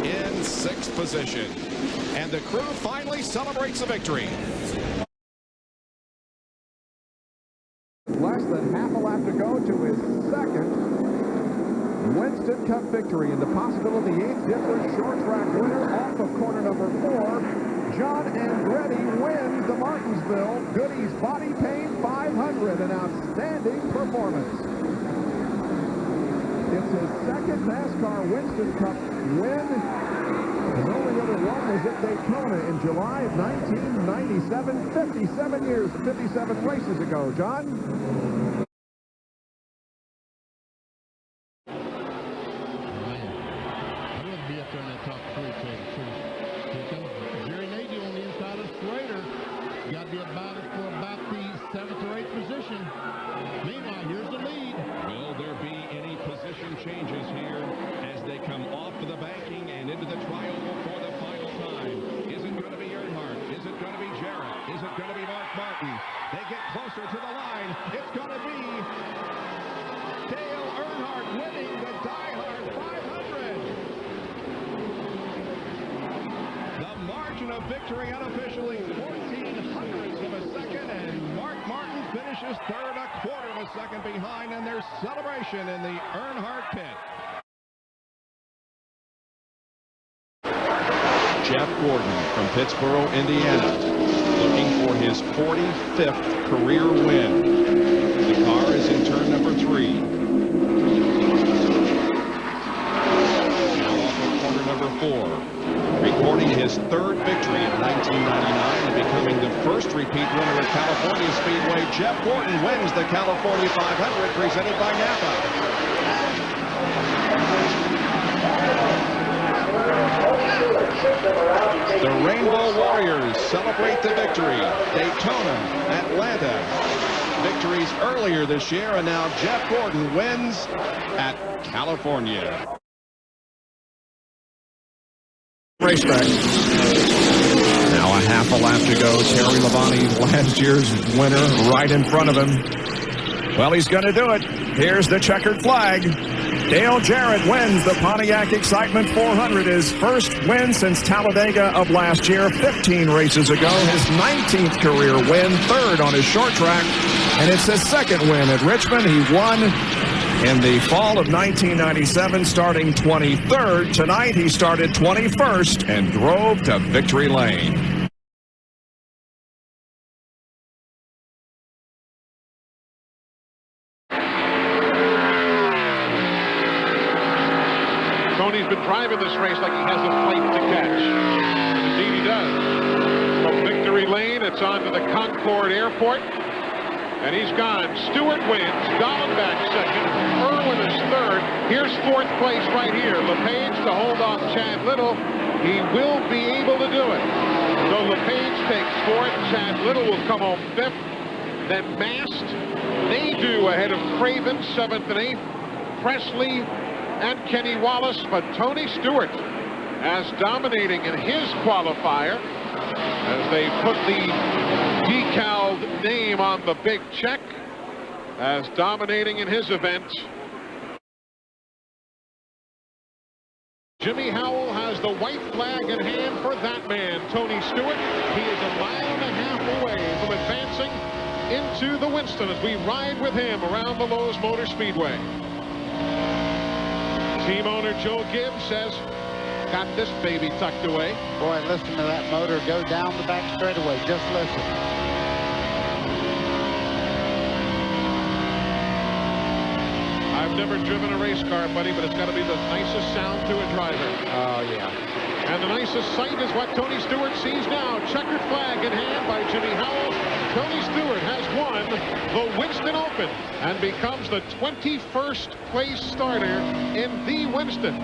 B: in 6th position. And the crew finally celebrates the victory.
W: Less than half a lap to go to his 2nd Winston Cup victory, and the possibility 8th Dippler short track winner off of corner number 4. John Andretti wins the Martinsville Goodies Body Paint 500, an outstanding performance. It's his second NASCAR Winston Cup win. His only other one was at Daytona in July of 1997, 57 years, 57 races ago. John?
O: Be up there in that top three, too. Here comes Jerry Nadu on the inside of Schrader. Got to be about it for about the 7th or 8th position. Meanwhile, here's the lead.
D: Will there be any position changes here as they come off of the banking and into the trioval for the final time? Is it going to be Earnhardt? Is it going to be Jarrett? Is it going to be Mark Martin? They get closer to the line. It's going to be Dale Earnhardt winning the Die-Hard 500. The margin of victory unofficially 14/100ths of a second, and Mark Martin finishes third, a quarter of a second behind, and there's celebration in the Earnhardt pit.
V: Jeff Gordon from Pittsburgh, Indiana, looking for his 45th career win. The car is in turn number 3. Now off of corner number 4. Recording his 3rd victory in 1999 and becoming the first repeat winner at California Speedway, Jeff Gordon wins the California 500 presented by Napa. The Rainbow Warriors celebrate the victory. Daytona, Atlanta. Victories earlier this year, and now Jeff Gordon wins at California.
L: Racetrack. Now a half a lap to go. Terry Labonte, last year's winner, right in front of him. Well, he's going to do it. Here's the checkered flag. Dale Jarrett wins the Pontiac Excitement 400, his first win since Talladega of last year, 15 races ago. His 19th career win, 3rd on his short track, and it's his 2nd win at Richmond. He won in the fall of 1997, starting 23rd. Tonight, he started 21st and drove to victory lane.
B: Tony's been driving this race like he has a flight to catch. Indeed, he does. From victory lane, it's on to the Concord Airport. And he's gone. Stewart wins. Dallenbach second. Irwin is third. Here's 4th place right here. LePage to hold off Chad Little. He will be able to do it. So LePage takes 4th. Chad Little will come home 5th. Then Mast, Nadu ahead of Craven, 7th and 8th. Presley and Kenny Wallace. But Tony Stewart as dominating in his qualifier as they put the decaled name on the big check, as dominating in his event. Jimmy Howell has the white flag in hand for that man, Tony Stewart. He is a mile and a half away from advancing into the Winston as we ride with him around the Lowe's Motor Speedway. Team owner Joe Gibbs says, got this baby tucked away.
M: Boy, listen to that motor go down the back straightaway. Just listen.
B: I've never driven a race car, buddy, but it's got to be the nicest sound to a driver.
M: Oh, yeah.
B: And the nicest sight is what Tony Stewart sees now. Checkered flag in hand by Jimmy Howell. Tony Stewart has won the Winston Open and becomes the 21st place starter in the Winston.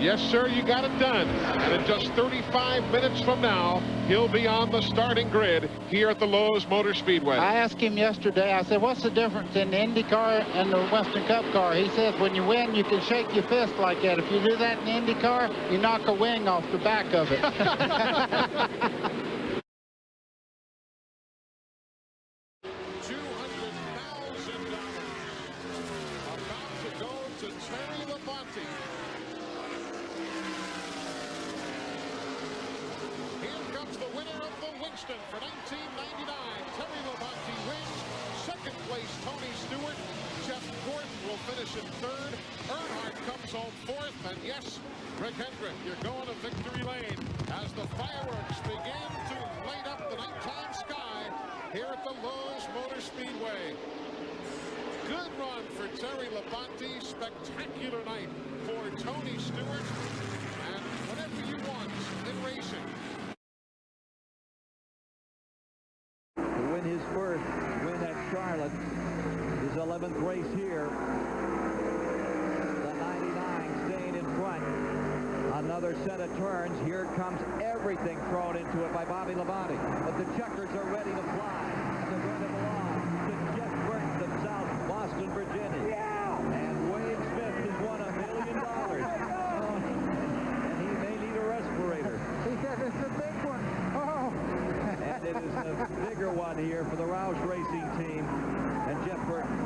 B: Yes, sir, you got it done. And in just 35 minutes from now, he'll be on the starting grid here at the Lowe's Motor Speedway.
M: I asked him yesterday, I said, what's the difference in the Indy car and the Winston Cup car? He says, when you win, you can shake your fist like that. If you do that in the Indy car, you knock a wing off the back of it.
B: For 1999, Terry Labonte wins. 2nd place, Tony Stewart. Jeff Gordon will finish in 3rd. Earnhardt comes home 4th. And yes, Rick Hendrick, you're going to victory lane as the fireworks begin to light up the nighttime sky here at the Lowe's Motor Speedway. Good run for Terry Labonte. Spectacular night for Tony Stewart. And whatever you want in racing.
A: To win his first win at Charlotte, his 11th race here. The 99 staying in front. Another set of turns. Here comes everything thrown into it by Bobby Labonte. But the checkers are ready to fly. And they're going to belong to Jeff Burton of South Boston, Virginia. Yeah! And Wade Smith has won $1 million. And he may need a respirator.
C: He says it's a big one. Oh!
A: And it is a bigger one here for the Roush Racing team. And Jeff Burton,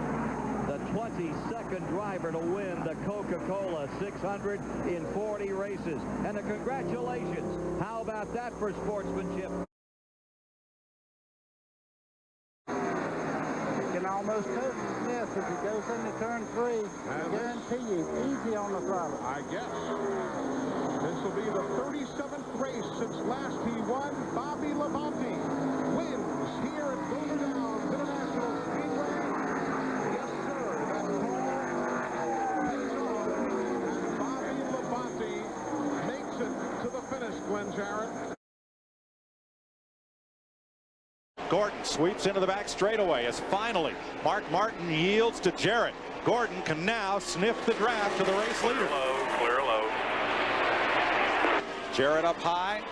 A: the 22nd driver to win the Coca-Cola 600 in 40 races. And a congratulations. How about that for sportsmanship?
C: You can almost coach Smith if he goes into turn 3. I guarantee you, easy on the throttle.
B: I guess. This will be the 37th race since last he won. Bobby Labonte wins here at Boulder Downs International Speedway. Yes, sir. That call pays off. And Bobby Labonte makes it to the finish, Glenn Jarrett.
L: Gordon sweeps into the back straightaway as finally Mark Martin yields to Jarrett. Gordon can now sniff the draft to the race leader.
G: Clear low.
L: Jarrett up high.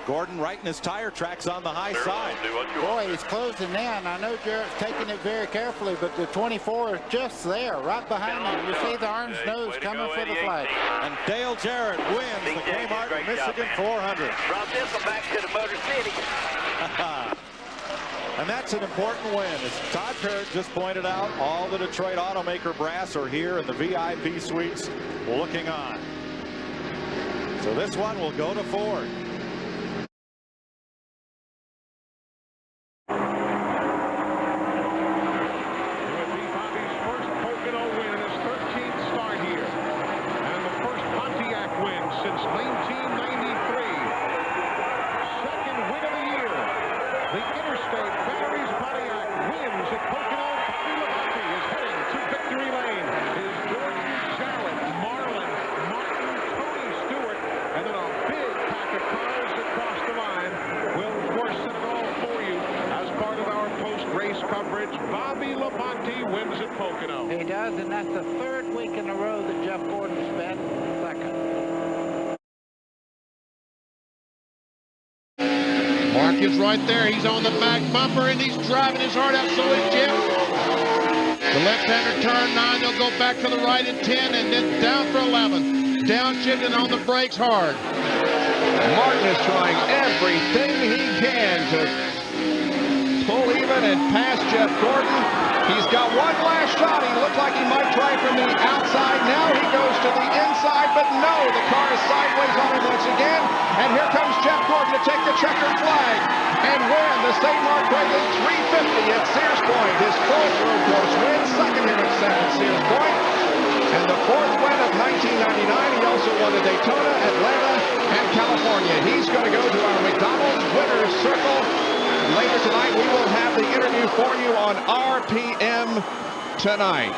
L: Gordon right in his tire tracks on the high side.
M: Boy, he's closing in. I know Jarrett's taking it very carefully, but the 24 is just there, right behind him. You see the orange nose coming for the flag.
L: And Dale Jarrett wins the Kmart Michigan 400.
G: Brought this one back to the Motor City.
L: And that's an important win. As Todd Parrott just pointed out, all the Detroit automaker brass are here in the VIP suites looking on. So this one will go to Ford.
B: Bobby Labonte wins at Pocono.
M: He does, and that's the third week in a row that Jeff Gordon's been second.
O: Mark is right there. He's on the back bumper, and he's driving his heart out. So is Jeff. The left-hander turn 9. They'll go back to the right in 10, and then down for 11. Downshifting on the brakes hard.
E: Martin is trying everything he can to pull even and pass Jeff Gordon. He's got one last shot. He looked like he might try from the outside. Now he goes to the inside, but no, the car is sideways on him once again. And here comes Jeff Gordon to take the checkered flag and win the St. Mark Prelude 350 at Sears Point. His fourth road course win, second here at Sears Point. And the fourth win of 1999. He also won the Daytona, Atlanta, and California. He's going to go to our McDonald's winner's circle. Later tonight, we will have the interview for you on RPM tonight.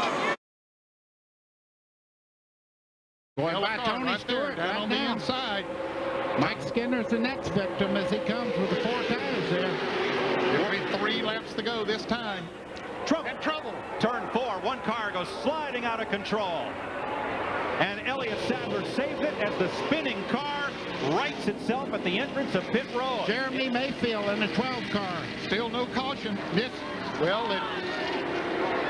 M: Going by Tony Stewart right on the inside. Mike Skinner's the next victim as he comes with the 4 tires there.
B: It'll be 3 laps to go this time.
L: Trouble. Turn 4. One car goes sliding out of control. And Elliott Sadler saves it as the spinning car rights itself at the entrance of pit road.
M: Jeremy Mayfield in the 12 car.
B: Still no caution.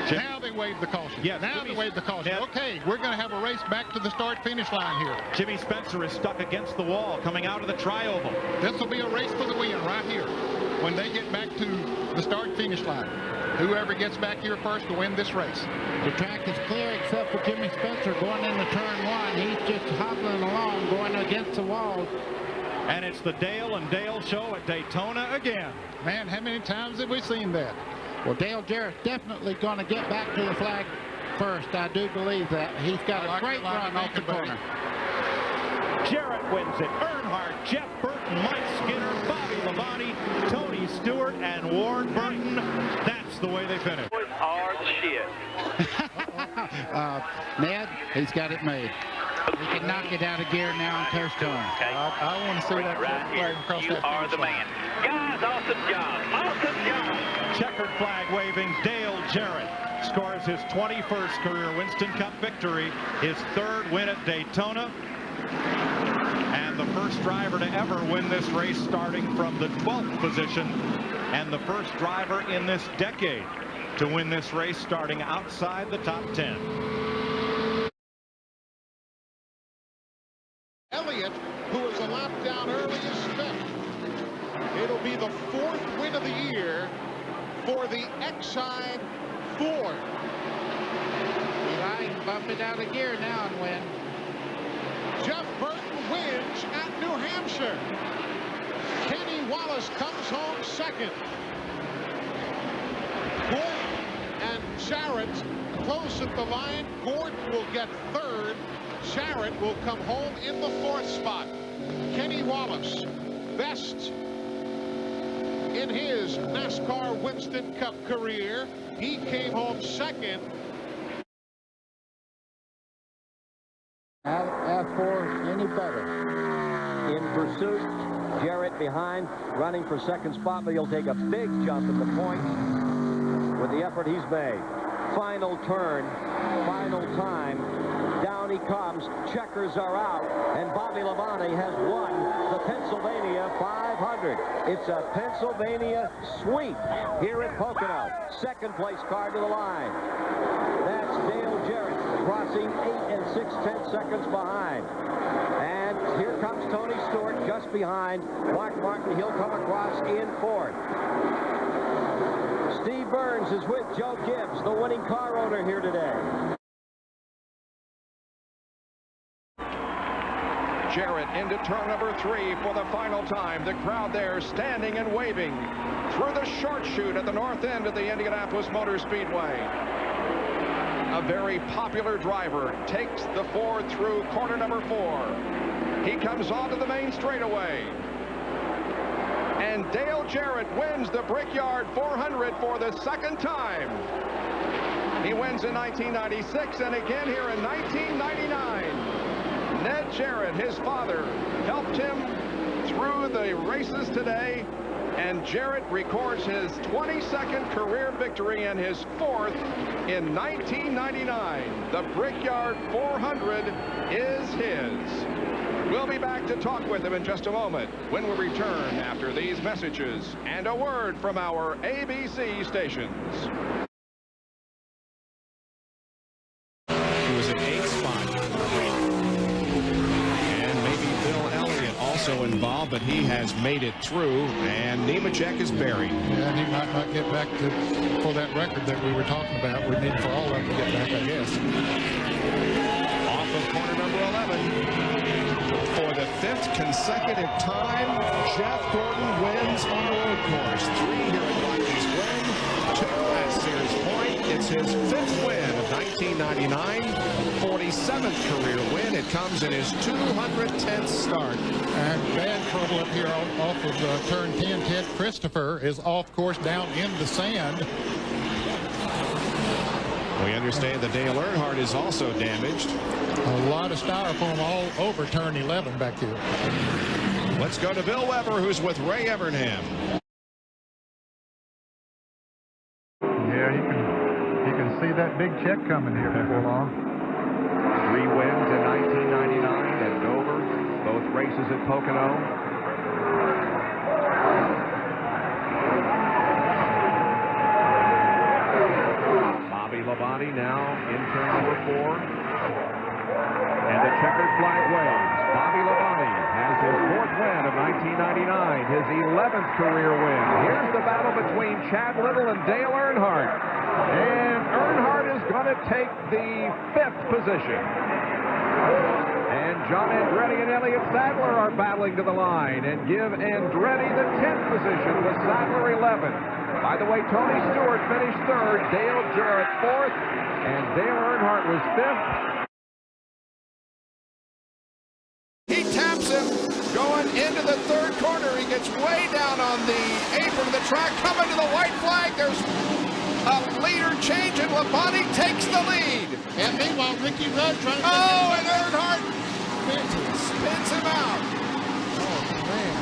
B: Now they wave the caution.
L: Yeah,
B: now they wave the caution. Okay, we're going to have a race back to the start-finish line here.
L: Jimmy Spencer is stuck against the wall coming out of the tri-oval.
B: This will be a race for the win right here when they get back to the start-finish line. Whoever gets back here first will win this race.
M: The track is clear except for Jimmy Spencer going into turn 1. He's just hobbling along, going against the wall.
L: And it's the Dale and Dale show at Daytona again.
B: Man, how many times have we seen that?
M: Well, Dale Jarrett's definitely going to get back to the flag first. I do believe that. He's got a great run off the corner.
L: Jarrett wins it. Earnhardt, Jeff Burton, Mike Skinner, Bobby Labonte, Tony Stewart, and Warren Burton. That's the way they finish.
G: are the shit.
M: Ned, he's got it made. He can knock it out of gear now and toast to him.
G: Okay.
M: I want to see that
G: right here.
M: across
G: You
M: that
G: are the man. Guys, awesome job. Awesome job.
L: Checkered flag waving. Dale Jarrett scores his 21st career Winston Cup victory, his 3rd win at Daytona, and the first driver to ever win this race starting from the 12th position, and the first driver in this decade to win this race starting outside the top 10.
B: Elliott, who was a lap down early, is fifth. It'll be the 4th win of the year for the Exide Ford.
M: Eli can bump it out of gear now and win.
B: Jeff Burton wins at New Hampshire. Kenny Wallace comes home 2nd. Gordon and Jarrett close at the line. Gordon will get 3rd. Jarrett will come home in the 4th spot. Kenny Wallace, best in his NASCAR Winston Cup career. He came home 2nd.
C: Ask for any better.
A: In pursuit, Jarrett behind, running for 2nd spot, but he'll take a big jump at the point with the effort he's made. Final turn, final time. Down he comes. Checkers are out, and Bobby Labonte has won the Pennsylvania 500. It's a Pennsylvania sweep here at Pocono. 2nd place car to the line. That's Dale Jarrett crossing 8 6/10 seconds behind. And here comes Tony Stewart just behind. Mark Martin, he'll come across in 4th. Steve Burns is with Joe Gibbs, the winning car owner here today.
E: Jarrett into turn number 3 for the final time. The crowd there standing and waving through the short chute at the north end of the Indianapolis Motor Speedway. A very popular driver takes the Ford through corner number 4. He comes onto the main straightaway. And Dale Jarrett wins the Brickyard 400 for the 2nd time. He wins in 1996 and again here in 1999. Ned Jarrett, his father, helped him through the races today, and Jarrett records his 22nd career victory and his 4th in 1999. The Brickyard 400 is his. We'll be back to talk with him in just a moment when we return after these messages and a word from our ABC stations.
V: He was in 8th spot. And maybe Bill Elliott also involved, but he has made it through, and Nemechek is buried.
I: Yeah, and he might not get back for that record that we were talking about. We need for all of them to get back, I guess.
V: Off of corner number 11. For the 5th consecutive time, Jeff Gordon wins on the road course. 3 here at Watkins Glen, 2 at Sears Point. It's his 5th win of 1999, 47th career win. It comes in his 210th start.
I: And bad trouble up here off of turn 10. Ted Christopher is off course down in the sand.
V: We understand that Dale Earnhardt is also damaged.
I: A lot of styrofoam all over turn 11 back here.
V: Let's go to Bill Weber, who's with Ray Evernham.
C: Yeah, you can see that big check coming here before long.
E: 3 wins in 1999 at Dover, both races at Pocono. Bobby Labonte now in turn number 4. And the checkered flag waves. Bobby Labonte has his 4th win of 1999, his 11th career win. Here's the battle between Chad Little and Dale Earnhardt. And Earnhardt is going to take the 5th position. And John Andretti and Elliott Sadler are battling to the line and give Andretti the 10th position with Sadler 11th. By the way, Tony Stewart finished 3rd, Dale Jarrett 4th, and Dale Earnhardt was 5th. He taps him going into the 3rd corner. He gets way down on the apron of the track, coming to the white flag. There's A leader change, and Labonte takes the lead.
O: And meanwhile, Ricky Rudd trying to...
E: Oh, and Earnhardt spins him out.
O: Oh, man.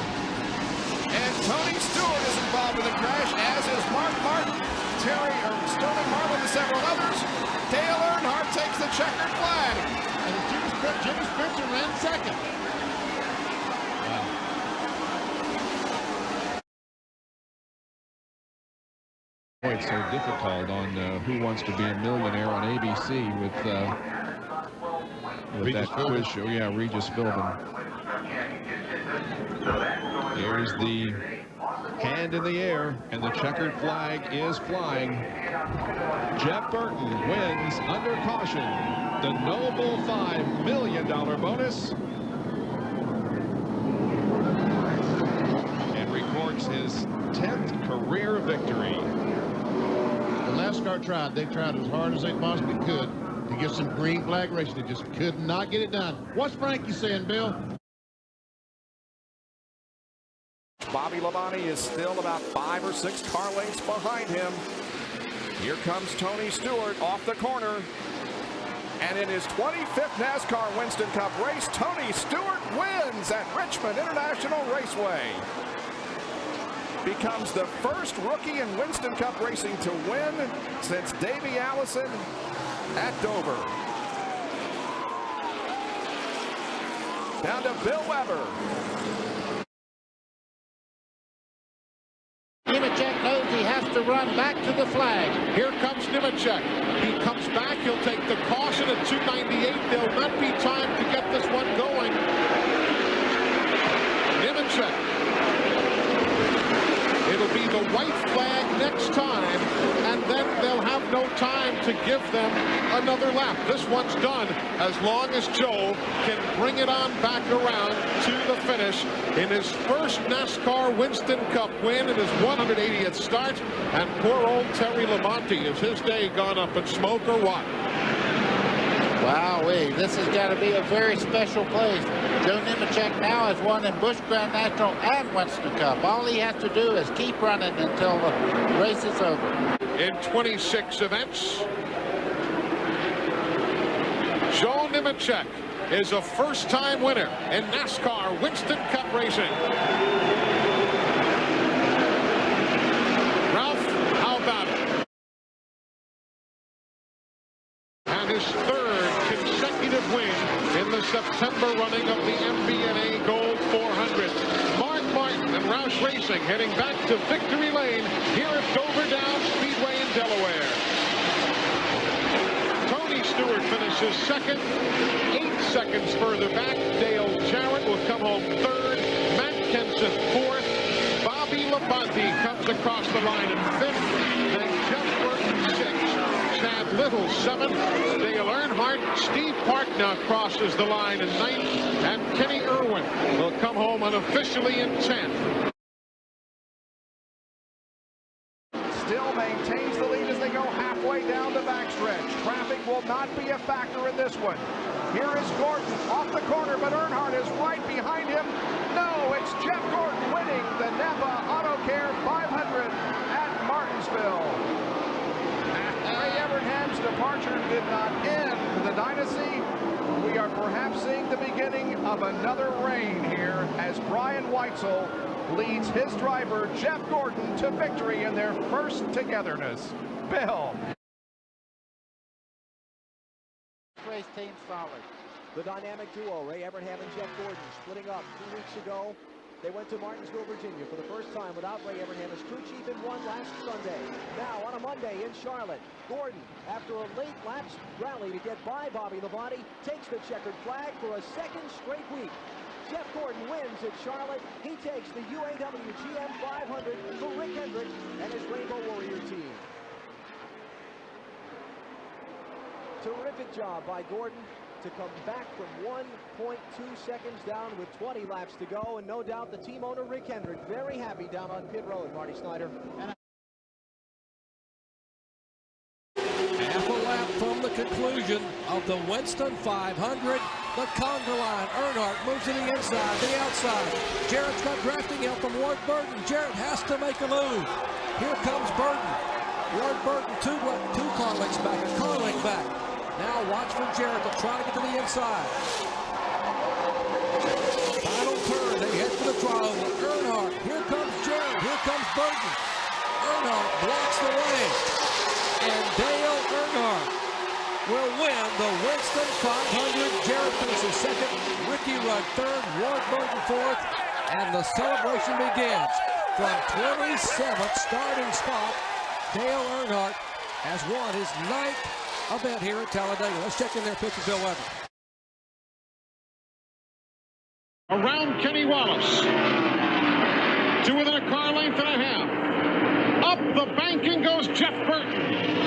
E: And Tony Stewart is involved in the crash, as is Mark Martin, Sterling Marlin, and several others. Dale Earnhardt takes the checkered flag.
O: And Jimmy Spencer ran second.
N: It's so difficult on Who Wants to Be a Millionaire on ABC with that quiz show. Yeah, Regis Philbin. Here's the hand in the air, and the checkered flag is flying. Jeff Burton wins under caution the noble $5 million bonus and records his 10th career victory.
O: NASCAR tried. They tried as hard as they possibly could to get some green flag racing. They just could not get it done. What's Frankie saying, Bill?
E: Bobby Labonte is still about 5 or 6 car lengths behind him. Here comes Tony Stewart off the corner. And in his 25th NASCAR Winston Cup race, Tony Stewart wins at Richmond International Raceway. Becomes the first rookie in Winston Cup racing to win since Davey Allison at Dover. Down to Bill Weber.
I: Nemechek knows he has to run back to the flag.
B: Here comes Nemechek. He comes back. He'll take the caution at 298. There'll not be time to get this one going. Nemechek. It'll be the white flag next time, and then they'll have no time to give them another lap. This one's done as long as Joe can bring it on back around to the finish in his first NASCAR Winston Cup win in his 180th start. And poor old Terry Labonte, is his day gone up in smoke or what?
M: Wowee, this has got to be a very special place. Joe Nemechek now has won in Busch Grand National and Winston Cup. All he has to do is keep running until the race is over.
B: In 26 events, Joe Nemechek is a first-time winner in NASCAR Winston Cup racing. Ralph, how about it? And his third consecutive win in the September running of the MBNA Gold 400. Mark Martin and Roush Racing heading back to victory lane here at Dover Downs Speedway in Delaware. Tony Stewart finishes second. 8 seconds further back, Dale Jarrett will come home third. Matt Kenseth fourth. Bobby Labonte comes across the line in fifth. Then Jeff Burton sixth. Chad Little 7th, Dale Earnhardt, Steve Park now crosses the line in 9th, and Kenny Irwin will come home unofficially in 10th.
E: Still maintains the lead as they go halfway down the backstretch. Traffic will not be a factor in this one. Here is Gordon off the corner, but Earnhardt is right behind him. No, it's Jeff Gordon winning the Napa Auto Care 500 at Martinsville. Ray Evernham's departure did not end the dynasty. We are perhaps seeing the beginning of another reign here as Brian Weitzel leads his driver, Jeff Gordon, to victory in their first togetherness. Bill.
M: Race team solid.
A: The dynamic duo, Ray Evernham and Jeff Gordon, splitting up 2 weeks ago. They went to Martinsville, Virginia for the first time without Ray Evernham as crew chief and won last Sunday. Now on a Monday in Charlotte, Gordon, after a late laps rally to get by Bobby Labonte, takes the checkered flag for a second straight week. Jeff Gordon wins at Charlotte. He takes the UAW GM 500 for Rick Hendrick and his Rainbow Warrior team. Terrific job by Gordon to come back from 1.2 seconds down with 20 laps to go, and no doubt the team owner Rick Hendrick very happy down on pit road, Marty Snyder.
K: Half a lap from the conclusion of the Winston 500. The conga line. Earnhardt moves to the inside, the outside. Jarrett's got drafting help from Ward Burton. Jarrett has to make a move. Here comes Burton. Ward Burton, two car lengths back, a car length back. Now watch for Jarrett to try to get to the inside. Final turn, they head for the trial. Earnhardt, here comes Jarrett, here comes Burton. Earnhardt blocks the way. And Dale Earnhardt will win the Winston 500. Jarrett finishes second, Ricky Rudd third, Ward Burton fourth, and the celebration begins. From 27th starting spot, Dale Earnhardt has won his 9th event here at Talladega. Let's check in there, pitcher Bill Weber.
B: Around Kenny Wallace. To within a car length and a half. Up the banking goes Jeff Burton.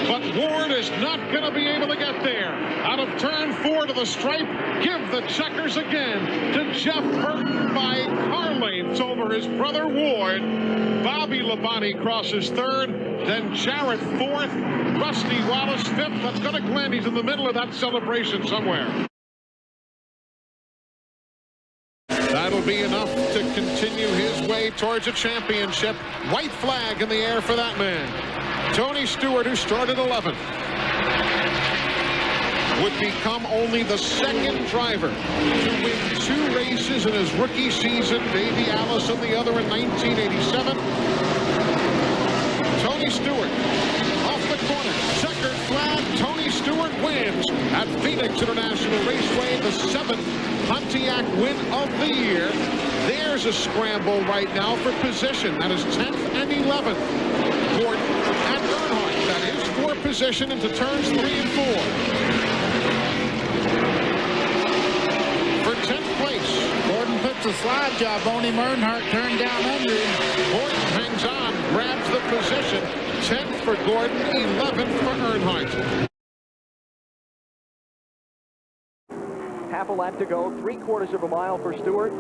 B: But Ward is not going to be able to get there. Out of turn 4 to the stripe. Give the checkers again to Jeff Burton by car lengths over his brother Ward. Bobby Labonte crosses third. Then Jarrett fourth. Rusty Wallace fifth. That's going to Glenn. He's in the middle of that celebration somewhere. That'll be enough to continue his way towards a championship. White flag in the air for that man. Tony Stewart, who started 11th, would become only the second driver to win 2 races in his rookie season. Davey Allison, the other in 1987. Tony Stewart off the corner. Checkered flag. Tony Stewart wins at Phoenix International Raceway, the 7th Pontiac win of the year. There's a scramble right now for position. That is 10th and 11th. Gordon and Earnhardt. That is for position into turns 3 and 4. For 10th place.
M: Gordon puts a slide job on him. Earnhardt turned down under him.
B: Gordon hangs on, grabs the position. 10th for Gordon, 11th for Earnhardt.
U: Half a lap to go, 3/4 of a mile for Stewart.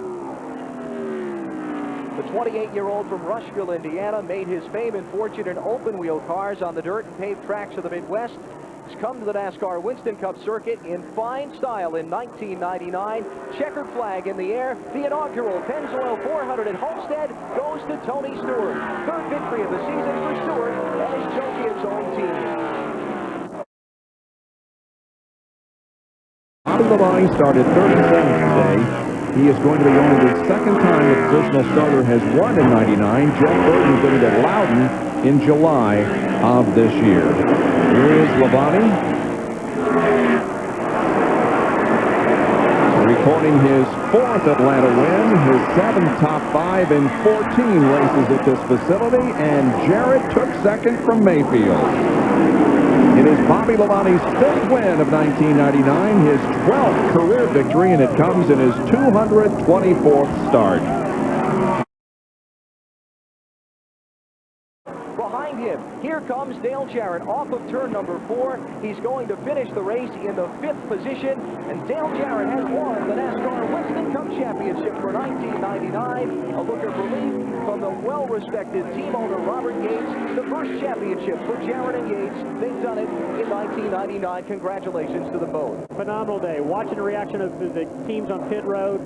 U: The 28-year-old from Rushville, Indiana, made his fame and fortune in open-wheel cars on the dirt and paved tracks of the Midwest. He's come to the NASCAR Winston Cup circuit in fine style in 1999. Checkered flag in the air. The inaugural Pennzoil 400 at Homestead goes to Tony Stewart. Third victory of the season for Stewart and his Tokyo's own team.
W: Bobby Labonte started 37th today. He is going to be only the second time the positional starter has won in 99. Jeff Burton did it at Loudon in July of this year. Here is Labonte. Recording his 4th Atlanta win, his 7th top 5 in 14 races at this facility, and Jarrett took second from Mayfield. It is Bobby Labonte's 5th win of 1999, his 12th career victory, and it comes in his 224th start.
U: Behind him, here comes Dale Jarrett off of turn number 4. He's going to finish the race in the 5th position, and Dale Jarrett has won the NASCAR Winston Cup Championship for 1999. A look of relief from the well-respected team owner Robert Yates. The first championship for Jarrett and Yates. They've done it in 1999. Congratulations to them both.
P: Phenomenal day. Watching the reaction of the teams on pit road.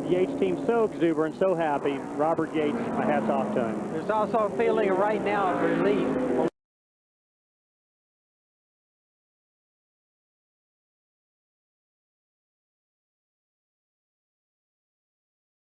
P: The Yates team so exuberant, so happy. Robert Yates, my hat's off to him.
Q: There's also a feeling right now of relief.